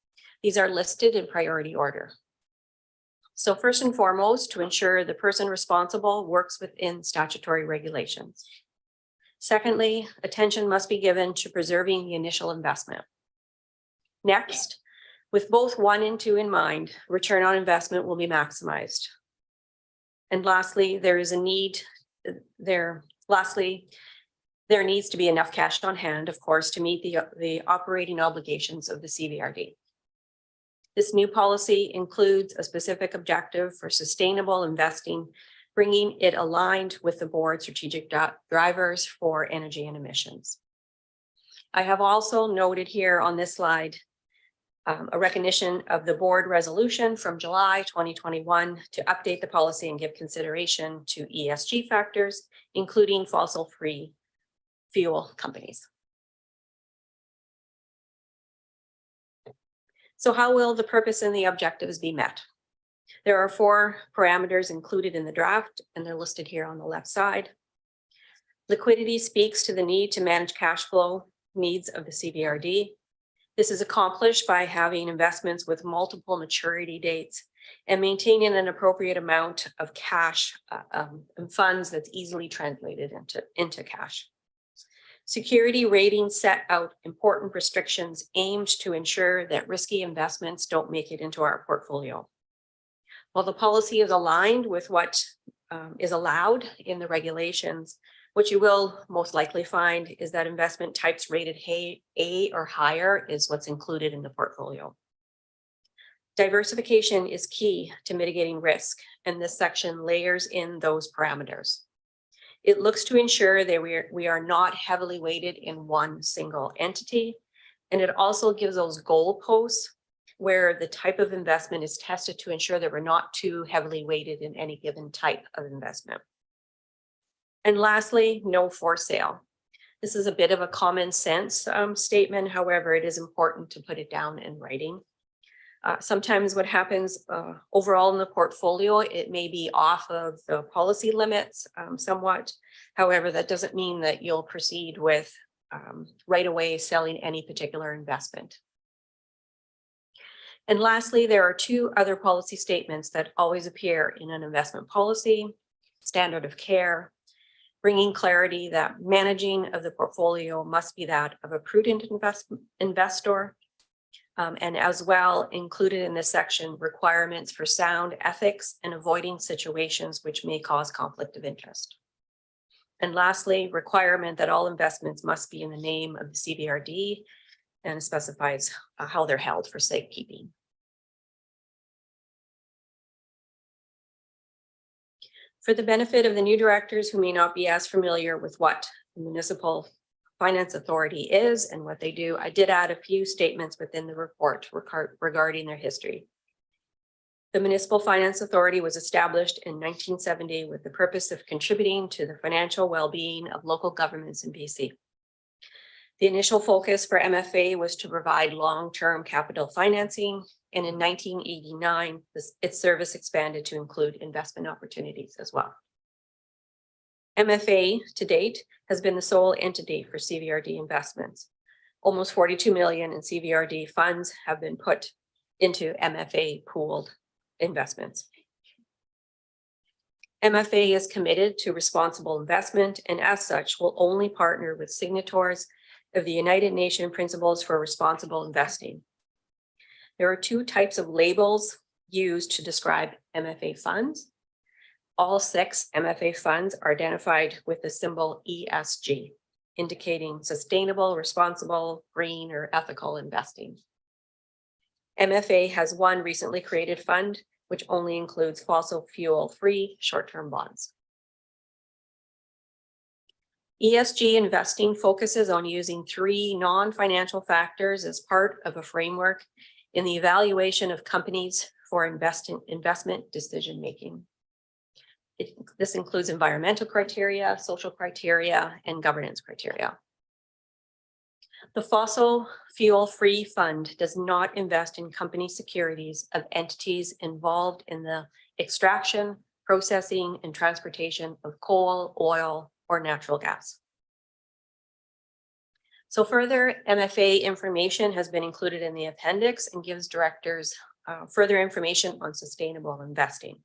These are listed in priority order. So first and foremost, to ensure the person responsible works within statutory regulations. Secondly, attention must be given to preserving the initial investment. Next, with both 1 and 2 in mind, return on investment will be maximized. And lastly, there needs to be enough cash on hand, of course, to meet the operating obligations of the CVRD. This new policy includes a specific objective for sustainable investing, bringing it aligned with the board's strategic drivers for energy and emissions. I have also noted here on this slide a recognition of the board resolution from July 2021 to update the policy and give consideration to ESG factors, including fossil-free fuel companies. So how will the purpose and the objectives be met? There are 4 parameters included in the draft, and they're listed here on the left side. Liquidity speaks to the need to manage cash flow needs of the CVRD. This is accomplished by having investments with multiple maturity dates and maintaining an appropriate amount of cash and funds that's easily translated into cash. Security ratings set out important restrictions aimed to ensure that risky investments don't make it into our portfolio. While the policy is aligned with what is allowed in the regulations, what you will most likely find is that investment types rated A or higher is what's included in the portfolio. Diversification is key to mitigating risk, and this section layers in those parameters. It looks to ensure that we are not heavily weighted in one single entity, and it also gives those goalposts where the type of investment is tested to ensure that we're not too heavily weighted in any given type of investment. And lastly, no for sale. This is a bit of a common sense statement. However, it is important to put it down in writing. Sometimes what happens overall in the portfolio, it may be off of the policy limits somewhat. However, that doesn't mean that you'll proceed with right away selling any particular investment. And lastly, there are 2 other policy statements that always appear in an investment policy: standard of care, bringing clarity that managing of the portfolio must be that of a prudent investor. And as well included in this section, requirements for sound ethics and avoiding situations which may cause conflict of interest. And lastly, requirement that all investments must be in the name of the CVRD, and it specifies how they're held for safekeeping. For the benefit of the new directors who may not be as familiar with what the Municipal Finance Authority is and what they do, I did add a few statements within the report regarding their history. The Municipal Finance Authority was established in 1970 with the purpose of contributing to the financial well-being of local governments in BC. The initial focus for MFA was to provide long-term capital financing, and in 1989, its service expanded to include investment opportunities as well. MFA to date has been the sole entity for CVRD investments. Almost 42 million in CVRD funds have been put into MFA pooled investments. MFA is committed to responsible investment, and as such will only partner with signatories of the United Nations Principles for Responsible Investing. There are 2 types of labels used to describe MFA funds. All 6 MFA funds are identified with the symbol ESG, indicating sustainable, responsible, green, or ethical investing. MFA has 1 recently created fund, which only includes fossil fuel-free short-term bonds. ESG investing focuses on using 3 non-financial factors as part of a framework in the evaluation of companies for investment decision-making. This includes environmental criteria, social criteria, and governance criteria. The fossil fuel-free fund does not invest in company securities of entities involved in the extraction, processing, and transportation of coal, oil, or natural gas. So further MFA information has been included in the appendix and gives directors further information on sustainable investing.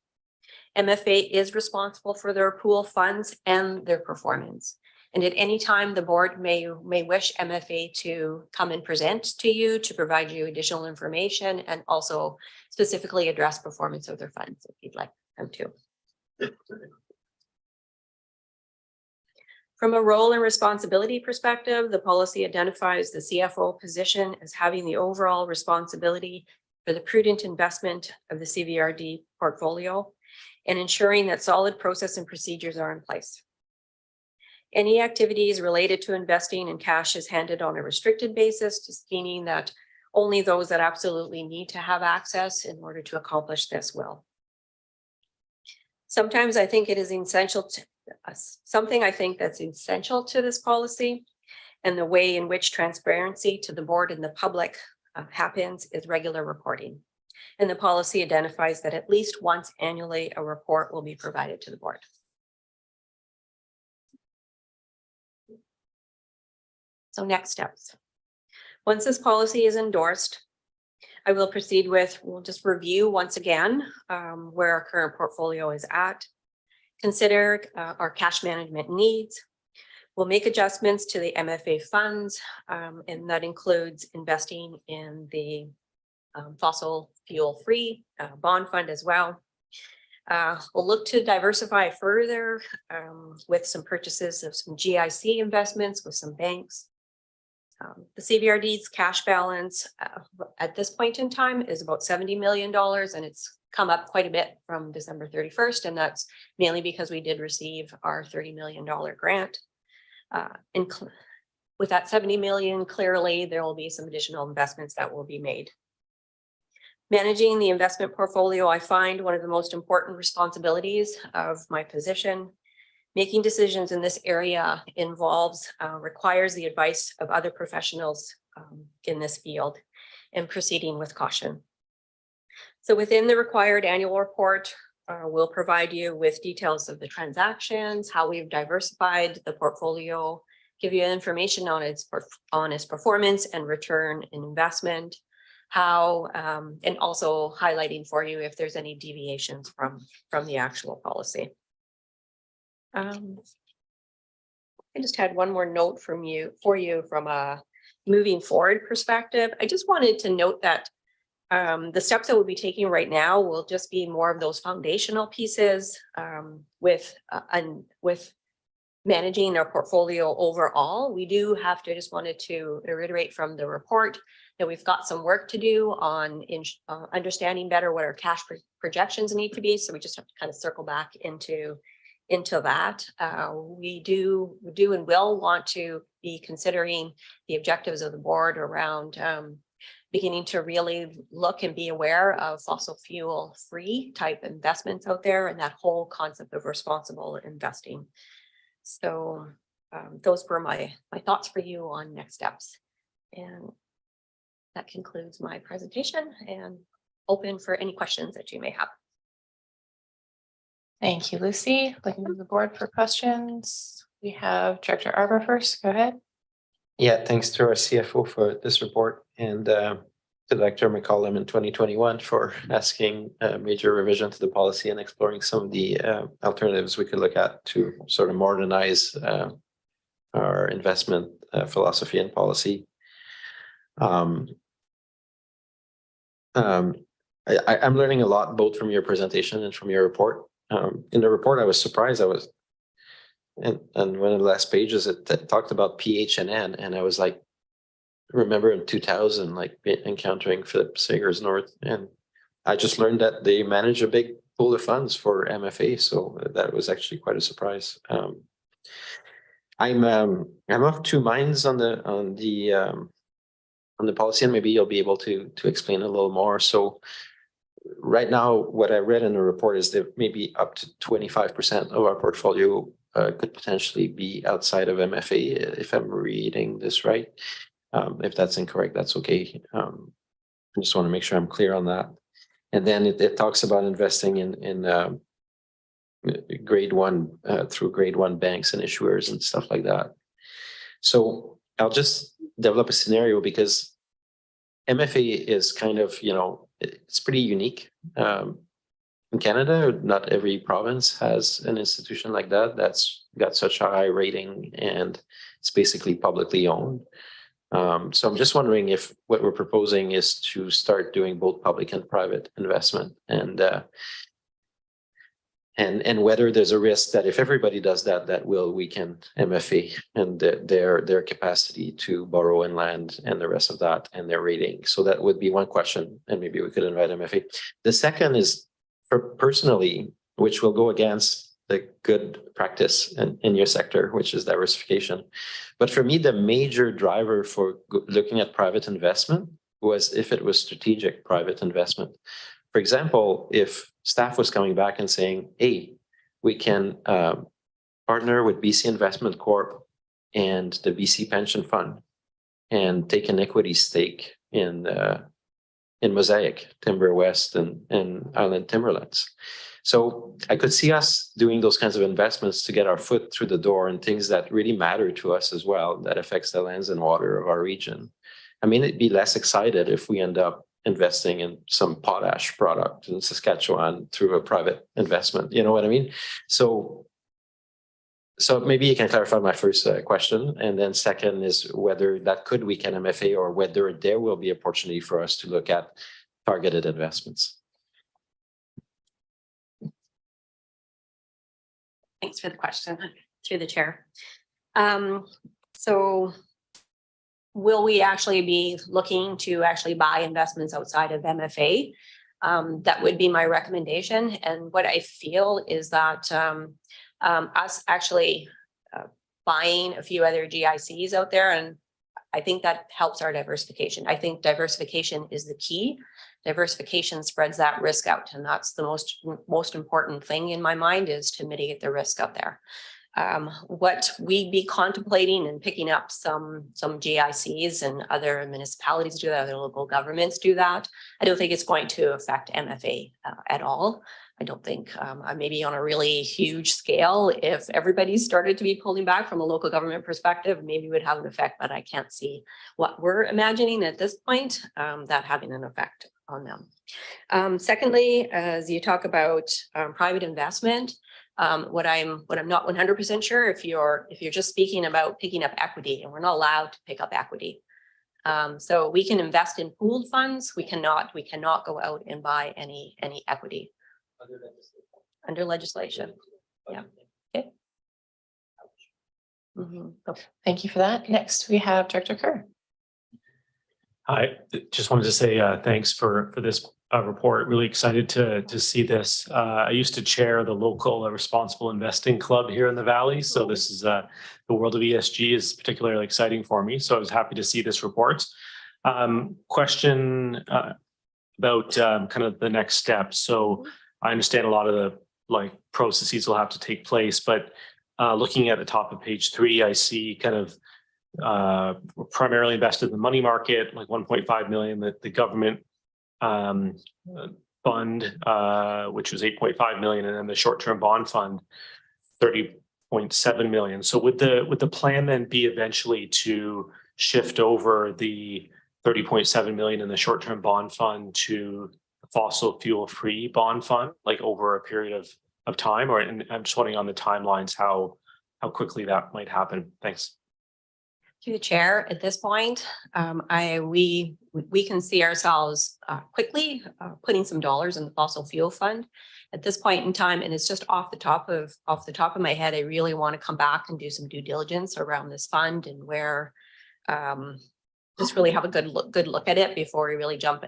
MFA is responsible for their pool funds and their performance. And at any time, the board may wish MFA to come and present to you to provide you additional information and also specifically address performance of their funds if you'd like them to. From a role and responsibility perspective, the policy identifies the CFO position as having the overall responsibility for the prudent investment of the CVRD portfolio and ensuring that solid process and procedures are in place. Any activities related to investing in cash is handed on a restricted basis, just meaning that only those that absolutely need to have access in order to accomplish this will. Sometimes I think it is essential to something I think that's essential to this policy and the way in which transparency to the board and the public happens is regular reporting. And the policy identifies that at least once annually, a report will be provided to the board. So next steps. Once this policy is endorsed, I will proceed with, we'll just review once again where our current portfolio is at, consider our cash management needs. We'll make adjustments to the MFA funds, and that includes investing in the fossil fuel free bond fund as well. We'll look to diversify further with some purchases of some GIC investments with some banks. The CVRD's cash balance at this point in time is about $70 million, and it's come up quite a bit from December 31st. And that's mainly because we did receive our $30 million grant. And with that 70 million, clearly there will be some additional investments that will be made. Managing the investment portfolio, I find one of the most important responsibilities of my position. Making decisions in this area requires the advice of other professionals in this field and proceeding with caution. So within the required annual report, we'll provide you with details of the transactions, how we've diversified the portfolio, give you information on its performance and return in investment, and also highlighting for you if there's any deviations from the actual policy. I just had one more note for you from a moving forward perspective. I just wanted to note that the steps that we'll be taking right now will just be more of those foundational pieces with managing our portfolio overall. We do have to, just wanted to reiterate from the report that we've got some work to do on understanding better what our cash projections need to be. So we just have to kind of circle back into that. We do and will want to be considering the objectives of the board around beginning to really look and be aware of fossil fuel free type investments out there and that whole concept of responsible investing. So those were my thoughts for you on next steps. And that concludes my presentation and open for any questions that you may have. Thank you, Lucy. Looking to the board for questions. We have Director Arbor first. Go ahead. Yeah, thanks to our CFO for this report and to Director McCollum in 2021 for asking a major revision to the policy and exploring some of the alternatives we could look at to sort of modernize our investment philosophy and policy. I'm learning a lot both from your presentation and from your report. In the report, I was surprised. And one of the last pages it talked about PHNN, and I was like, remember in 2000, like encountering Philip Sagers North, and I just learned that they manage a big pool of funds for MFA, so that was actually quite a surprise. I'm of two minds on the policy, and maybe you'll be able to explain a little more. So right now, what I read in the report is that maybe up to 25% of our portfolio could potentially be outside of MFA, if I'm reading this right. If that's incorrect, that's okay. I just want to make sure I'm clear on that. And then it talks about investing in grade one through grade one banks and issuers and stuff like that. So I'll just develop a scenario because MFA is kind of, it's pretty unique. In Canada, not every province has an institution like that that's got such a high rating and it's basically publicly owned. So I'm just wondering if what we're proposing is to start doing both public and private investment and whether there's a risk that if everybody does that, that will weaken MFA and their capacity to borrow and land and the rest of that and their rating. So that would be one question, and maybe we could invite MFA. The second is for personally, which will go against the good practice in your sector, which is diversification. But for me, the major driver for looking at private investment was if it was strategic private investment. For example, if staff was coming back and saying, hey, we can partner with BC Investment Corp and the BC Pension Fund and take an equity stake in Mosaic, Timber West, and Island Timberlands. So I could see us doing those kinds of investments to get our foot through the door and things that really matter to us as well, that affects the lands and water of our region. I mean, it'd be less excited if we end up investing in some potash product in Saskatchewan through a private investment. You know what I mean? So maybe you can clarify my first question. And then second is whether that could weaken MFA or whether there will be opportunity for us to look at targeted investments. Thanks for the question through the chair. So will we actually be looking to actually buy investments outside of MFA? That would be my recommendation. And what I feel is that us actually buying a few other GICs out there, and I think that helps our diversification. I think diversification is the key. Diversification spreads that risk out, and that's the most important thing in my mind, is to mitigate the risk out there. What we'd be contemplating and picking up some GICs and other municipalities do that, other local governments do that. I don't think it's going to affect MFA at all. I don't think maybe on a really huge scale, if everybody started to be pulling back from a local government perspective, maybe it would have an effect, but I can't see what we're imagining at this point that having an effect on them. Secondly, as you talk about private investment, what I'm not 100% sure if you're just speaking about picking up equity, and we're not allowed to pick up equity. So we can invest in pooled funds. We cannot go out and buy any equity under legislation. Yeah. Okay. Thank you for that. Next, we have Director Kerr. I just wanted to say thanks for this report. Really excited to see this. I used to chair the local responsible investing club here in the Valley. So this is the world of ESG is particularly exciting for me. So I was happy to see this report. Question about kind of the next steps. So I understand a lot of the processes will have to take place, but looking at the top of page 3, I see kind of primarily invested in the money market, like 1.5 million, that the government fund, which was 8.5 million, and then the short-term bond fund, 30.7 million. So would the plan then be eventually to shift over the 30.7 million in the short-term bond fund to the fossil fuel-free bond fund, like over a period of time? Or, and I'm just wondering on the timelines how quickly that might happen. Thanks. To the chair, at this point, we can see ourselves quickly putting some dollars in the fossil fuel fund at this point in time, and it's just off the top of my head. I really want to come back and do some due diligence around this fund and where just really have a good look at it before we really jump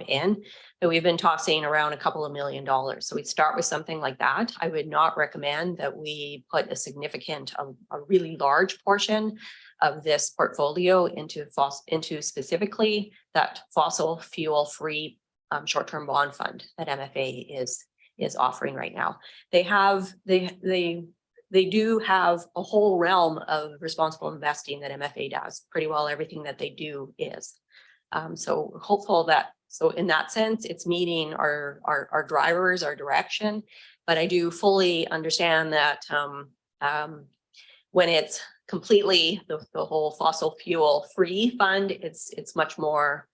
in. But we've been tossing around a couple of $1 million, so we'd start with something like that. I would not recommend that we put a really large portion of this portfolio into specifically that fossil fuel free short-term bond fund that MFA is offering right now. They do have a whole realm of responsible investing that MFA does. Pretty well everything that they do is. So hopeful that, so in that sense, it's meeting our drivers, our direction. But I do fully understand that when it's completely the whole fossil fuel free fund, it's much more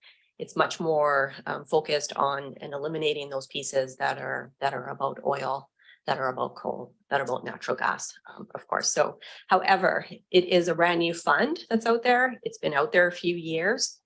focused on and eliminating those pieces that are about oil, that are about coal, that are about natural gas, of course. So, however, it is a brand new fund that's out there. It's been out there a few years.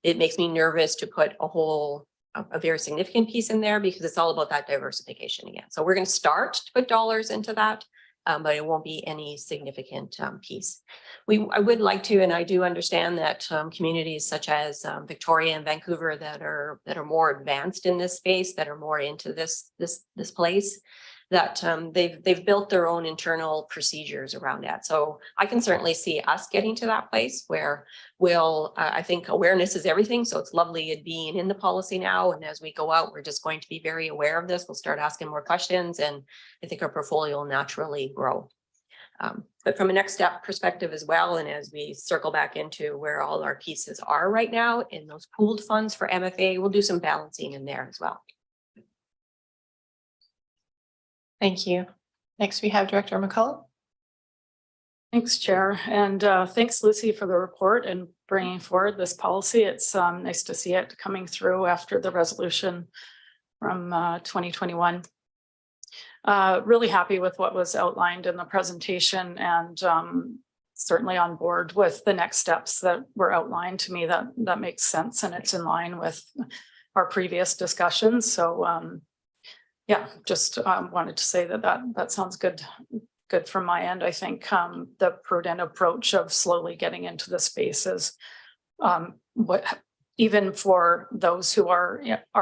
It makes me nervous to put a very significant piece in there because it's all about that diversification again. So we're going to start to put dollars into that, but it won't be any significant piece. I would like to, and I do understand that communities such as Victoria and Vancouver that are more advanced in this space, that are more into this place, that they've built their own internal procedures around that. So I can certainly see us getting to that place where I think awareness is everything. So it's lovely it being in the policy now. And as we go out, we're just going to be very aware of this. We'll start asking more questions, and I think our portfolio will naturally grow. But from a next step perspective as well, and as we circle back into where all our pieces are right now in those pooled funds for MFA, we'll do some balancing in there as well. Thank you. Next, we have Director McCullough. Thanks, Chair. And thanks, Lucy, for the report and bringing forward this policy. It's nice to see it coming through after the resolution from 2021. Really happy with what was outlined in the presentation, and certainly on board with the next steps that were outlined. To me, that makes sense, and it's in line with our previous discussions. So yeah, just wanted to say that sounds good from my end. I think the prudent approach of slowly getting into the space is what, even for those who are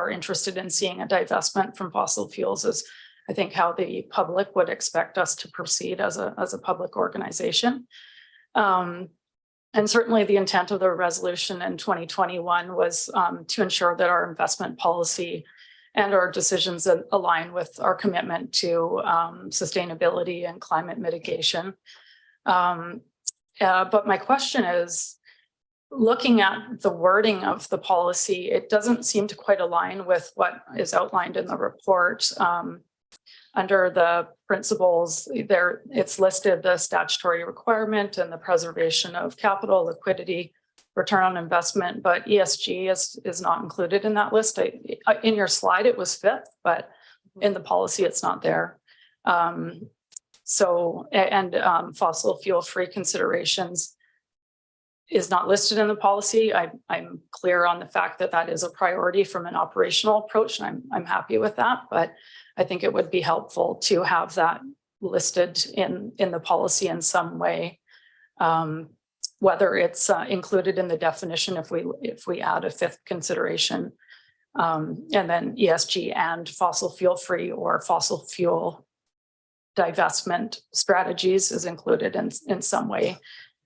interested in seeing a divestment from fossil fuels, is I think how the public would expect us to proceed as a public organization. And certainly the intent of the resolution in 2021 was to ensure that our investment policy and our decisions align with our commitment to sustainability and climate mitigation. But my question is, looking at the wording of the policy, it doesn't seem to quite align with what is outlined in the report. Under the principles there, it's listed the statutory requirement and the preservation of capital, liquidity, return on investment, but ESG is not included in that list. In your slide, it was fifth, but in the policy, it's not there. Fossil fuel-free considerations is not listed in the policy. I'm clear on the fact that is a priority from an operational approach, and I'm happy with that, but I think it would be helpful to have that listed in the policy in some way. Whether it's included in the definition if we add a fifth consideration, and then ESG and fossil fuel free or fossil fuel divestment strategies is included in some way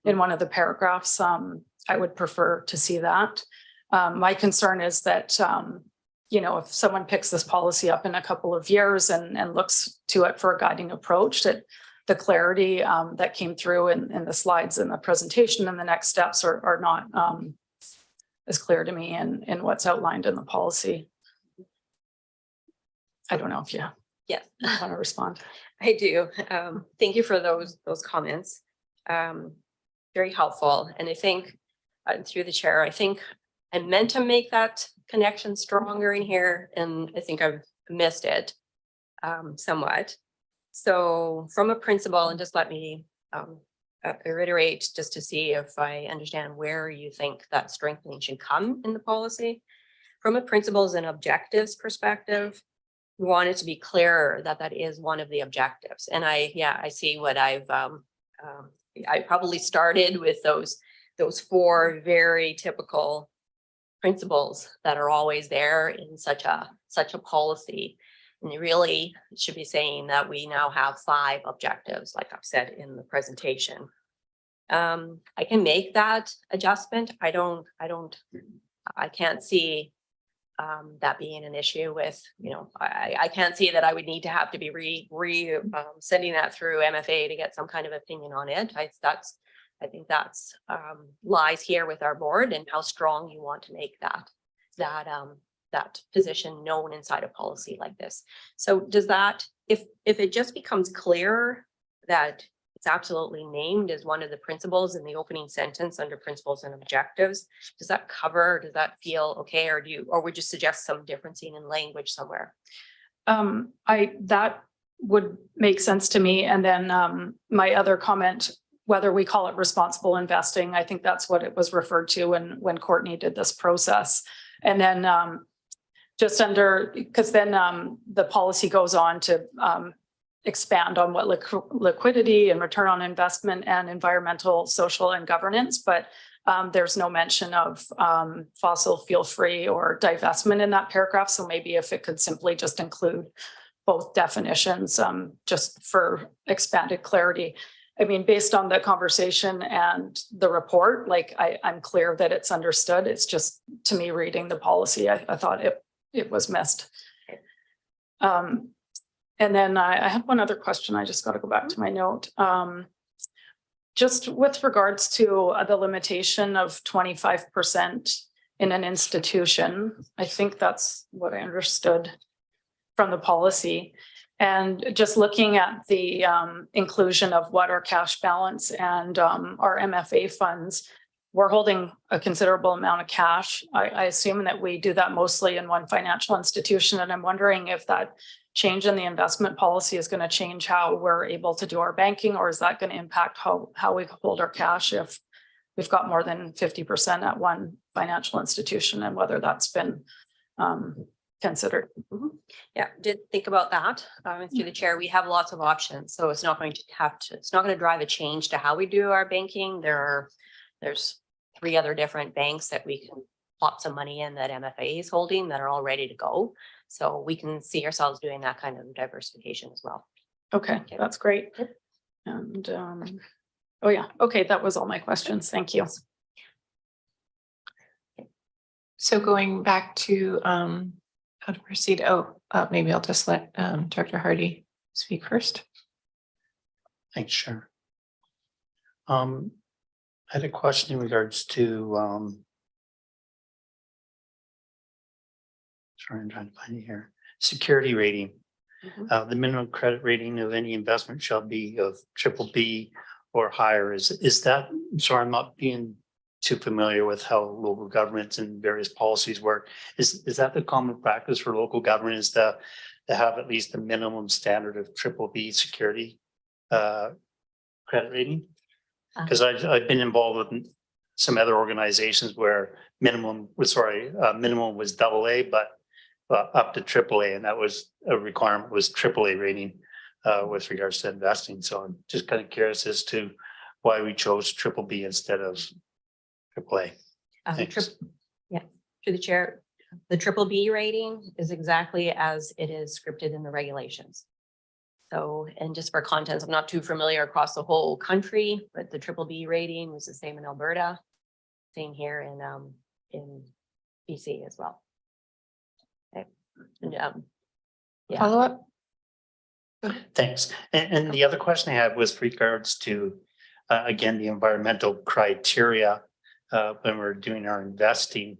in one of the paragraphs. I would prefer to see that. My concern is that if someone picks this policy up in a couple of years and looks to it for a guiding approach, that the clarity that came through in the slides in the presentation and the next steps are not as clear to me in what's outlined in the policy. I don't know if you want to respond. I do. Thank you for those comments. Very helpful. And I think through the chair, I think I meant to make that connection stronger in here, and I think I've missed it somewhat. So from a principle, and just let me reiterate just to see if I understand where you think that strengthening should come in the policy. From a principles and objectives perspective, we want it to be clearer that is one of the objectives. And I see what I probably started with those four very typical principles that are always there in such a policy. And you really should be saying that we now have 5 objectives, like I've said in the presentation. I can make that adjustment. I can't see that being an issue with, I can't see that I would need to have to be sending that through MFA to get some kind of opinion on it. I think that's lies here with our board and how strong you want to make that position known inside a policy like this. So does that, if it just becomes clear that it's absolutely named as one of the principles in the opening sentence under principles and objectives, does that cover, does that feel okay? Or would you suggest some differencing in language somewhere? That would make sense to me. And then my other comment, whether we call it responsible investing, I think that's what it was referred to when Courtney did this process. And then just under, because then the policy goes on to expand on what liquidity and return on investment and environmental, social, and governance, but there's no mention of fossil fuel free or divestment in that paragraph. So maybe if it could simply just include both definitions, just for expanded clarity. I mean, based on the conversation and the report, like I'm clear that it's understood. It's just, to me, reading the policy, I thought it was missed. And then I have one other question. I just got to go back to my note. Just with regards to the limitation of 25% in an institution, I think that's what I understood from the policy. And just looking at the inclusion of what our cash balance and our MFA funds, we're holding a considerable amount of cash. I assume that we do that mostly in one financial institution. And I'm wondering if that change in the investment policy is going to change how we're able to do our banking, or is that going to impact how we hold our cash if we've got more than 50% at one financial institution, and whether that's been considered. Yeah, did think about that. Through the chair, we have lots of options, so it's not going to drive a change to how we do our banking. There's 3 other different banks that we can plot some money in that MFA is holding that are all ready to go. So we can see ourselves doing that kind of diversification as well. Okay, that's great. And oh yeah, okay, that was all my questions. Thank you. So going back to how to proceed. Maybe I'll just let Director Hardy speak first. Thanks, Chair. I had a question in regards to sorry, I'm trying to find it here. Security rating. The minimum credit rating of any investment shall be of BBB or higher. Is that, sorry, I'm not being too familiar with how local governments and various policies work. Is that the common practice for local government, is to have at least the minimum standard of BBB security credit rating? Because I've been involved with some other organizations where minimum was AA, but up to AAA, and that was a requirement, was AAA rating with regards to investing. So I'm just kind of curious as to why we chose BBB instead of AAA. Yeah, through the chair, the BBB rating is exactly as it is scripted in the regulations. So, and just for context, I'm not too familiar across the whole country, but the BBB rating was the same in Alberta, same here in BC as well. Okay. And, yeah. Follow up. Thanks. And the other question I had was regards to, again, the environmental criteria when we're doing our investing.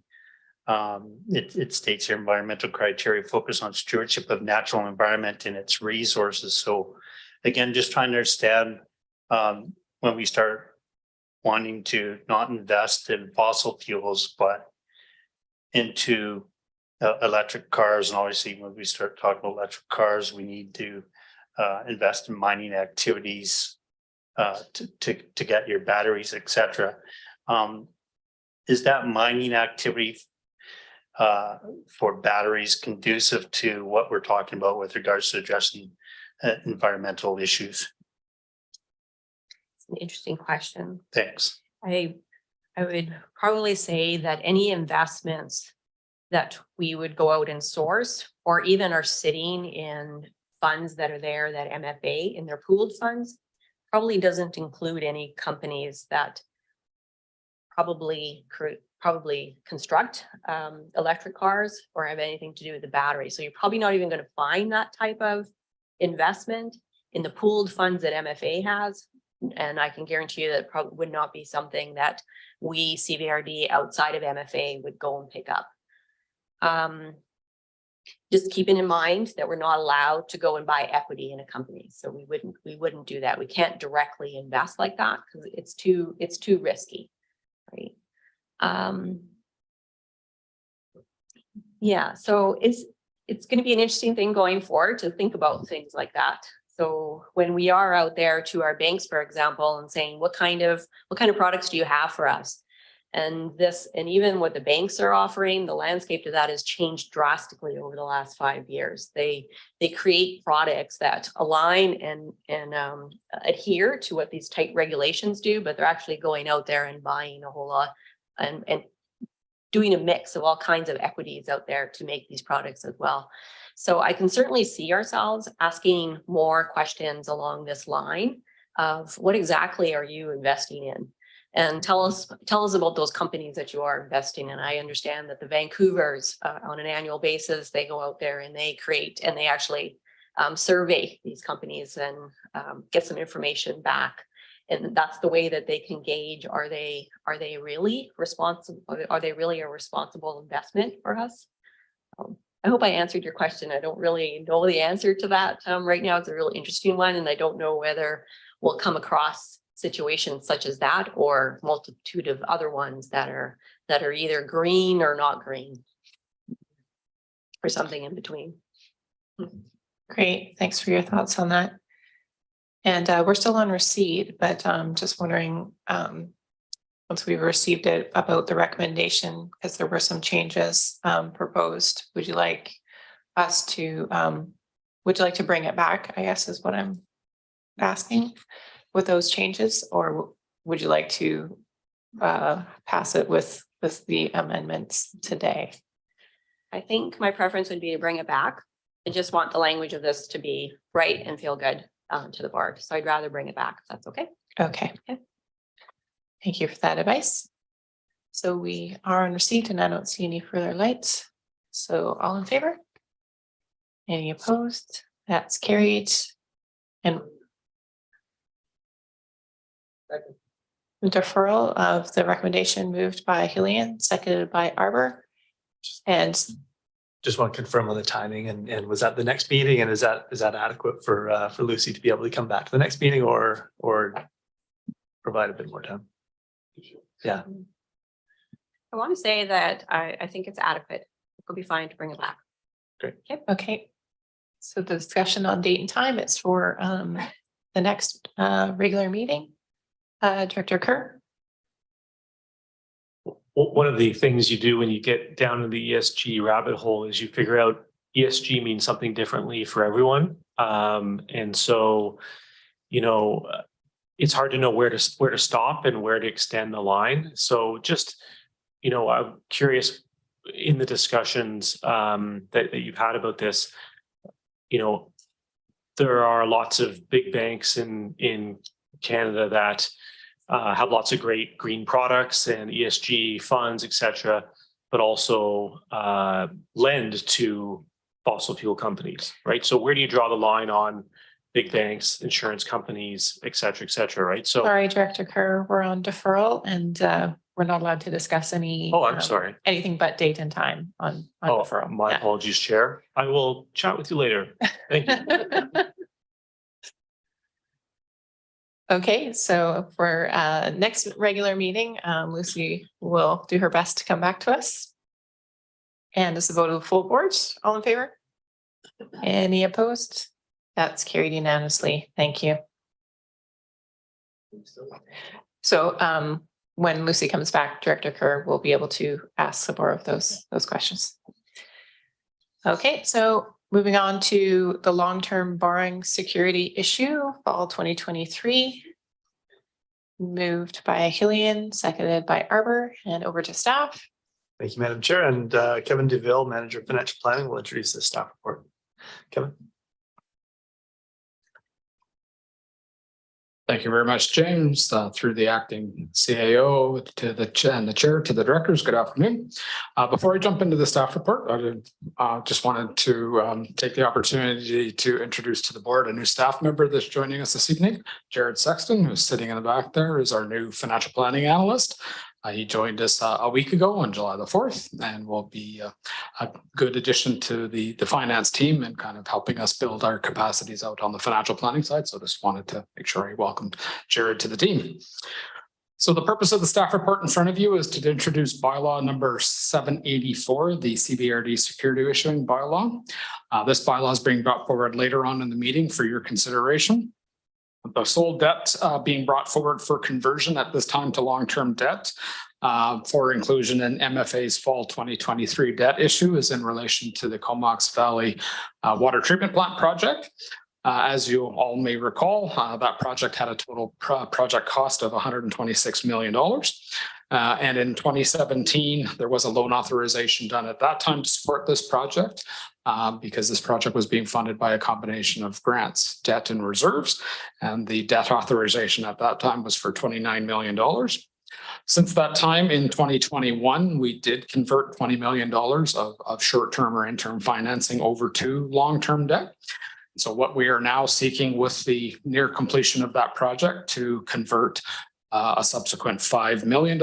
It states here environmental criteria focus on stewardship of natural environment and its resources. So again, just trying to understand when we start wanting to not invest in fossil fuels, but into electric cars. And obviously when we start talking about electric cars, we need to invest in mining activities to get your batteries, etc. Is that mining activity for batteries conducive to what we're talking about with regards to addressing environmental issues? It's an interesting question. Thanks. I would probably say that any investments that we would go out and source, or even are sitting in funds that are there, that MFA in their pooled funds, probably doesn't include any companies that probably probably construct electric cars or have anything to do with the battery. So you're probably not even going to find that type of investment in the pooled funds that MFA has. And I can guarantee you that probably would not be something that we CVRD outside of MFA would go and pick up. Just keeping in mind that we're not allowed to go and buy equity in a company. So we wouldn't do that. We can't directly invest like that because it's too risky, right? Yeah, so it's going to be an interesting thing going forward to think about things like that. So when we are out there to our banks, for example, and saying, what kind of products do you have for us? And even what the banks are offering, the landscape to that has changed drastically over the last 5 years. They create products that align and adhere to what these tight regulations do, but they're actually going out there and buying a whole lot and doing a mix of all kinds of equities out there to make these products as well. So I can certainly see ourselves asking more questions along this line of what exactly are you investing in? And tell us about those companies that you are investing in. I understand that the Vancouvers on an annual basis, they go out there and they create and they actually survey these companies and get some information back. And that's the way that they can gauge, are they really responsible? Are they really a responsible investment for us? I hope I answered your question. I don't really know the answer to that right now. It's a really interesting one, and I don't know whether we'll come across situations such as that or multitude of other ones that are either green or not green, or something in between. Great, thanks for your thoughts on that. And we're still on receipt, but just wondering, once we've received it, about the recommendation, because there were some changes proposed. Would you like to bring it back, I guess is what I'm asking, with those changes, or would you like to pass it with the amendments today? I think my preference would be to bring it back. I just want the language of this to be right and feel good to the board. So I'd rather bring it back, if that's okay. Okay. Thank you for that advice. So we are on receipt and I don't see any further lights. So all in favor? Any opposed? That's carried. And deferral of the recommendation moved by Hillian, seconded by Arbor. And just want to confirm on the timing and was that the next meeting, and is that adequate for Lucy to be able to come back to the next meeting or provide a bit more time? Yeah. I want to say that I think it's adequate. It'll be fine to bring it back. Great. Okay. So the discussion on date and time is for the next regular meeting. Director Kerr. One of the things you do when you get down in the ESG rabbit hole is you figure out ESG means something differently for everyone. And so, it's hard to know where to stop and where to extend the line. So just, I'm curious in the discussions that you've had about this, there are lots of big banks in Canada that have lots of great green products and ESG funds, et cetera, but also lend to fossil fuel companies, right? So where do you draw the line on big banks, insurance companies, et cetera, right? So Sorry, Director Kerr, we're on deferral and we're not allowed to discuss any. Oh, I'm sorry. Anything but date and time on deferral. My apologies, Chair. I will chat with you later. Thank you. Okay, so for next regular meeting, Lucy will do her best to come back to us. And this is a vote of the full board. All in favor? Any opposed? That's carried unanimously. Thank you. So when Lucy comes back, Director Kerr will be able to ask some more of those questions. Okay, so moving on to the long-term borrowing security issue, fall 2023. Moved by Hillian, seconded by Arbor, and over to staff. Thank you, Madam Chair. And Kevin DeVille, Manager of Financial Planning, will introduce the staff report. Kevin. Thank you very much, James. Through the acting CAO to the chair to the directors, good afternoon. Before I jump into the staff report, I just wanted to take the opportunity to introduce to the board a new staff member that's joining us this evening. Jared Sexton, who's sitting in the back there, is our new financial planning analyst. He joined us a week ago on July the 4th and will be a good addition to the finance team and kind of helping us build our capacities out on the financial planning side. So just wanted to make sure I welcomed Jared to the team. So the purpose of the staff report in front of you is to introduce bylaw number 784, the CBRD security issuing bylaw. This bylaw is being brought forward later on in the meeting for your consideration. The sole debt being brought forward for conversion at this time to long-term debt for inclusion in MFA's fall 2023 debt issue is in relation to the Comox Valley water treatment plant project. As you all may recall, that project had a total project cost of $126 million. And in 2017, there was a loan authorization done at that time to support this project because this project was being funded by a combination of grants, debt, and reserves. And the debt authorization at that time was for $29 million. Since that time in 2021, we did convert $20 million of short-term or interim financing over to long-term debt. So what we are now seeking with the near completion of that project to convert a subsequent $5 million,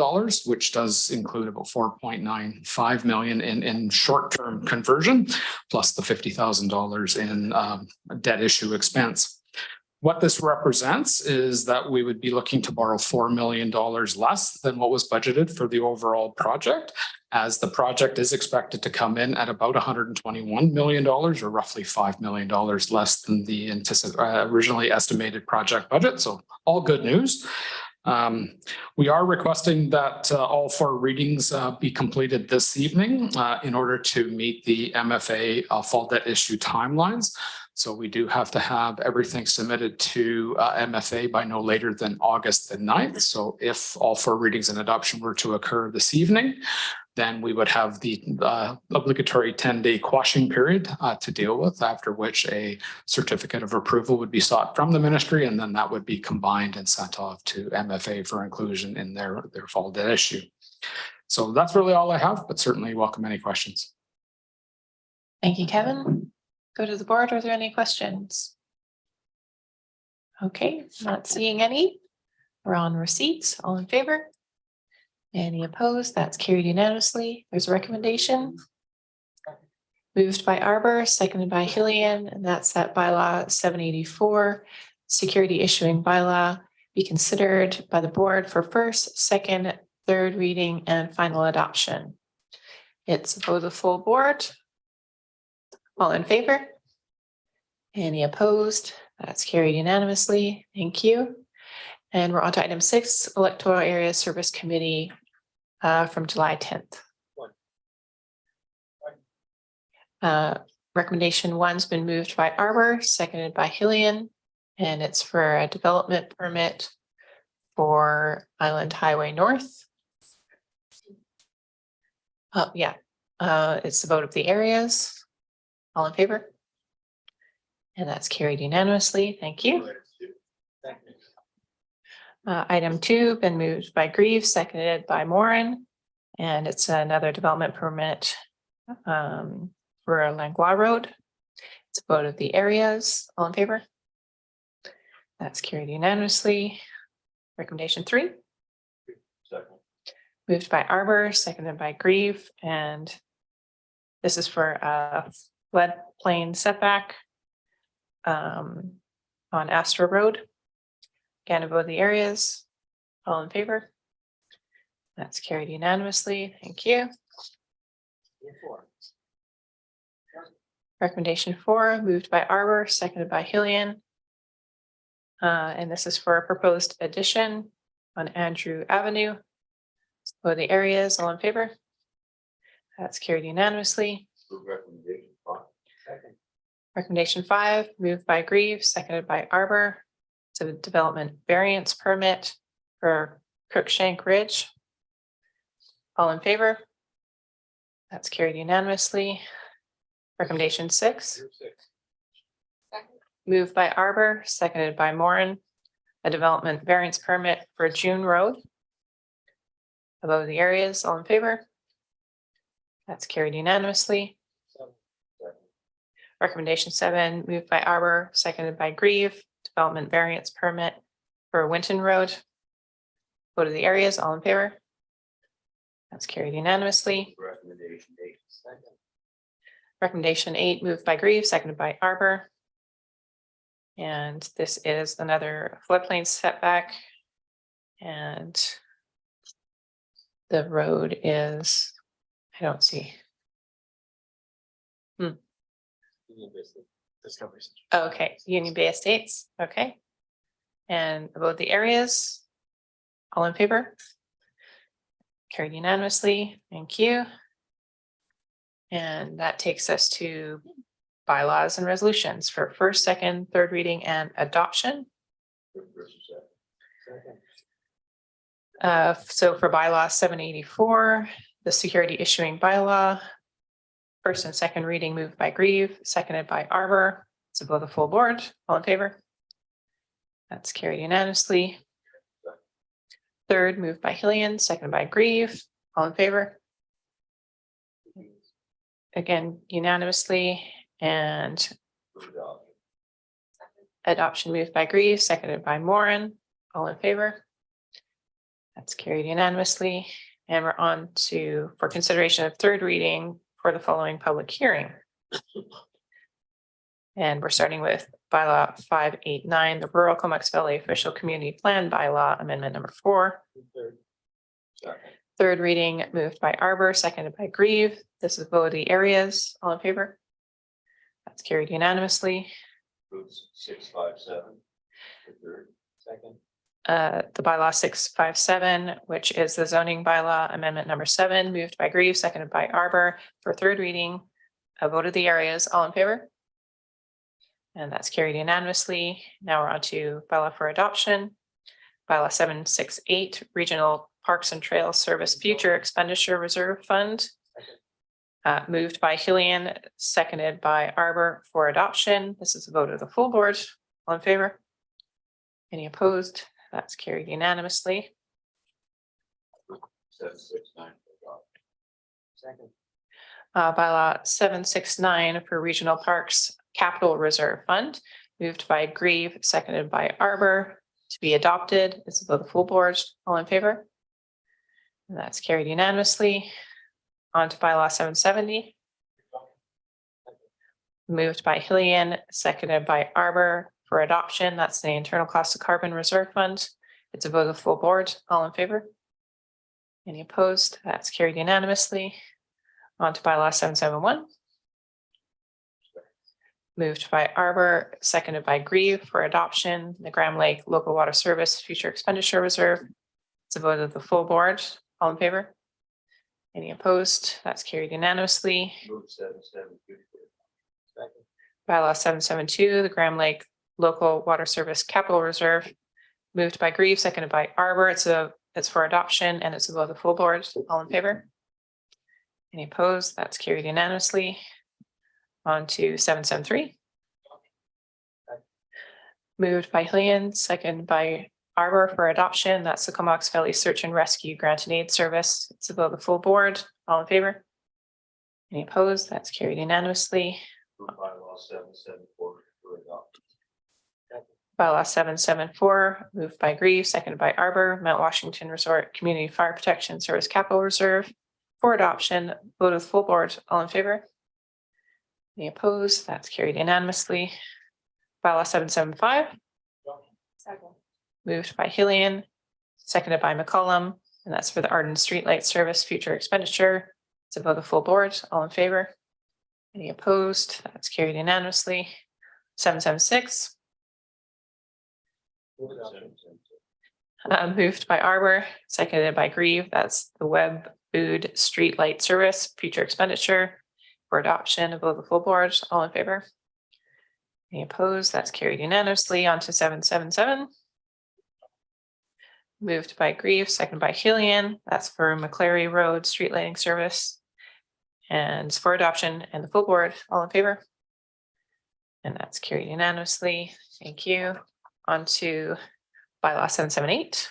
which does include about $4.95 million in short-term conversion, plus the $50,000 in debt issue expense. What this represents is that we would be looking to borrow $4 million less than what was budgeted for the overall project, as the project is expected to come in at about $121 million, or roughly $5 million less than the originally estimated project budget. So all good news. We are requesting that all 4 readings be completed this evening in order to meet the MFA fall debt issue timelines. So we do have to have everything submitted to MFA by no later than August the 9th. So if all 4 readings and adoption were to occur this evening, then we would have the obligatory 10-day quashing period to deal with, after which a certificate of approval would be sought from the ministry, and then that would be combined and sent off to MFA for inclusion in their fall debt issue. So that's really all I have, but certainly welcome any questions. Thank you, Kevin. Go to the board. Are there any questions? Okay, not seeing any. We're on receipts. All in favor? Any opposed? That's carried unanimously. There's a recommendation. Moved by Arbor, seconded by Hillian, and that's that bylaw 784, security issuing bylaw, be considered by the board for first, second, third reading and final adoption. It's for the full board. All in favor? Any opposed? That's carried unanimously. Thank you. And we're on to item 6, Electoral Area Service Committee from July 10th. Recommendation 1's been moved by Arbor, seconded by Hillian, and it's for a development permit for Island Highway North. It's the vote of the areas. All in favor? And that's carried unanimously. Thank you. Item 2, been moved by Grieve, seconded by Moran, and it's another development permit for Langlois Road. It's a vote of the areas. All in favor? That's carried unanimously. Recommendation 3. Second. Moved by Arbor, seconded by Grieve, and this is for a floodplain setback on Astor Road. Again, a vote of the areas. All in favor? That's carried unanimously. Thank you. Recommendation 4, moved by Arbor, seconded by Hillian. And this is for a proposed addition on Andrew Avenue. Vote of the areas. All in favor? That's carried unanimously. Recommendation 5, moved by Grieve, seconded by Arbor. It's a development variance permit for Crookshank Ridge. All in favor? That's carried unanimously. Recommendation 6. Moved by Arbor, seconded by Moran. a development variance permit for June Road. Above the areas, all in favor? That's carried unanimously. Recommendation 7, moved by Arbor, seconded by Grieve, development variance permit for Winton Road. Vote of the areas, all in favor? That's carried unanimously. Recommendation 8, moved by Grieve, seconded by Arbor. And this is another floodplain setback. And the road is, I don't see. Okay, Union Bay Estates, okay. And about the areas, all in favor? Carried unanimously, thank you. And that takes us to bylaws and resolutions for first, second, third reading and adoption. So for bylaw 784, the security issuing bylaw. First and second reading moved by Grieve, seconded by Arbor. It's above the full board. All in favor? That's carried unanimously. Third moved by Hillian, seconded by Grieve. All in favor? Again, unanimously. And adoption moved by Grieve, seconded by Moran. All in favor? That's carried unanimously. And we're on to, for consideration of third reading for the following public hearing. And we're starting with bylaw 589, the Rural Comox Valley Official Community Plan Bylaw Amendment number 4. Third reading moved by Arbor, seconded by Grieve. This is vote of the areas. All in favor? That's carried unanimously. 657. Second. The bylaw 657, which is the zoning bylaw amendment number 7, moved by Grieve, seconded by Arbor for third reading. A vote of the areas. All in favor? And that's carried unanimously. Now we're on to bylaw for adoption. Bylaw 768, Regional Parks and Trails Service Future Expenditure Reserve Fund. Moved by Hillian, seconded by Arbor for adoption. This is a vote of the full board. All in favor? Any opposed? That's carried unanimously. 769. Second. Bylaw 769 for Regional Parks Capital Reserve Fund, moved by Grieve, seconded by Arbor to be adopted. It's above the full board. All in favor? And that's carried unanimously. On to bylaw 770. Moved by Hillian, seconded by Arbor for adoption. That's the internal cost of carbon reserve fund. It's a vote of the full board. All in favor? Any opposed? That's carried unanimously. On to bylaw 771. Moved by Arbor, seconded by Grieve for adoption, the Graham Lake Local Water Service Future Expenditure Reserve. It's a vote of the full board. All in favor? Any opposed? That's carried unanimously. Bylaw 772, the Graham Lake Local Water Service Capital Reserve. Moved by Grieve, seconded by Arbor. It's for adoption and it's above the full board. All in favor? Any opposed? That's carried unanimously. On to 773. Moved by Hillian, seconded by Arbor for adoption. That's the Comox Valley Search and Rescue Grant and Aid Service. It's above the full board. All in favor? Any opposed? That's carried unanimously. Bylaw 774 for adoption. Bylaw 774, moved by Grieve, seconded by Arbor, Mount Washington Resort Community Fire Protection Service Capital Reserve for adoption. Vote of the full board. All in favor? Any opposed? That's carried unanimously. Bylaw 775. Moved by Hillian, seconded by McCollum, and that's for the Arden Streetlight Service Future Expenditure. It's above the full board. All in favor? Any opposed? That's carried unanimously. 776. Moved by Arbor, seconded by Grieve. That's the Web Food Streetlight Service Future Expenditure for adoption above the full board. All in favor? Any opposed? That's carried unanimously. On to 777. Moved by Grieve, seconded by Hillian. That's for McClary Road Street Lighting Service. And it's for adoption and the full board. All in favor? And that's carried unanimously. Thank you. On to bylaw 778.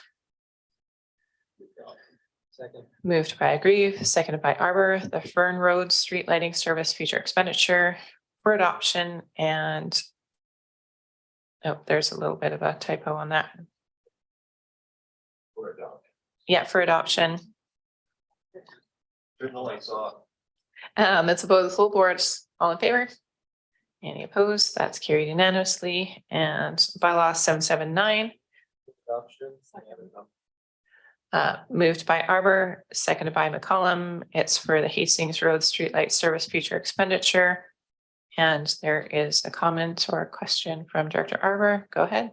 Second. Moved by Grieve, seconded by Arbor, the Fern Road Street Lighting Service future expenditure for adoption and oh, there's a little bit of a typo on that. Yeah, for adoption. Turn the lights off. That's above the full board. All in favor? Any opposed? That's carried unanimously. And bylaw 779. Moved by Arbor, seconded by McCollum. It's for the Hastings Road Streetlight Service future expenditure. And there is a comment or a question from Director Arbor. Go ahead.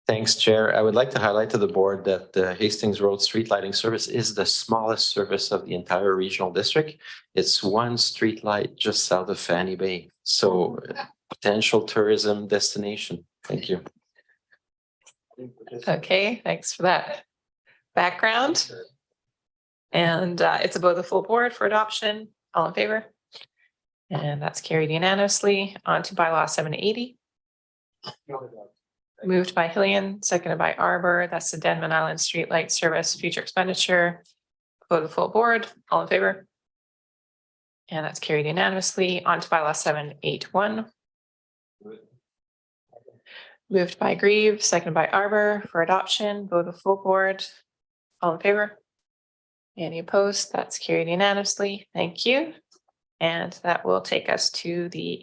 Thanks, Chair. I would like to highlight to the board that the Hastings Road Street Lighting Service is the smallest service of the entire regional district. It's one street light just south of Fanny Bay. So potential tourism destination. Thank you. Okay, thanks for that background. And it's above the full board for adoption. All in favor? And that's carried unanimously. On to bylaw 780. Moved by Hillian, seconded by Arbor. That's the Denman Island Streetlight Service future expenditure. Above the full board. All in favor? And that's carried unanimously. On to bylaw 781. Moved by Grieve, seconded by Arbor for adoption. Vote of full board. All in favor? Any opposed? That's carried unanimously. Thank you. And that will take us to the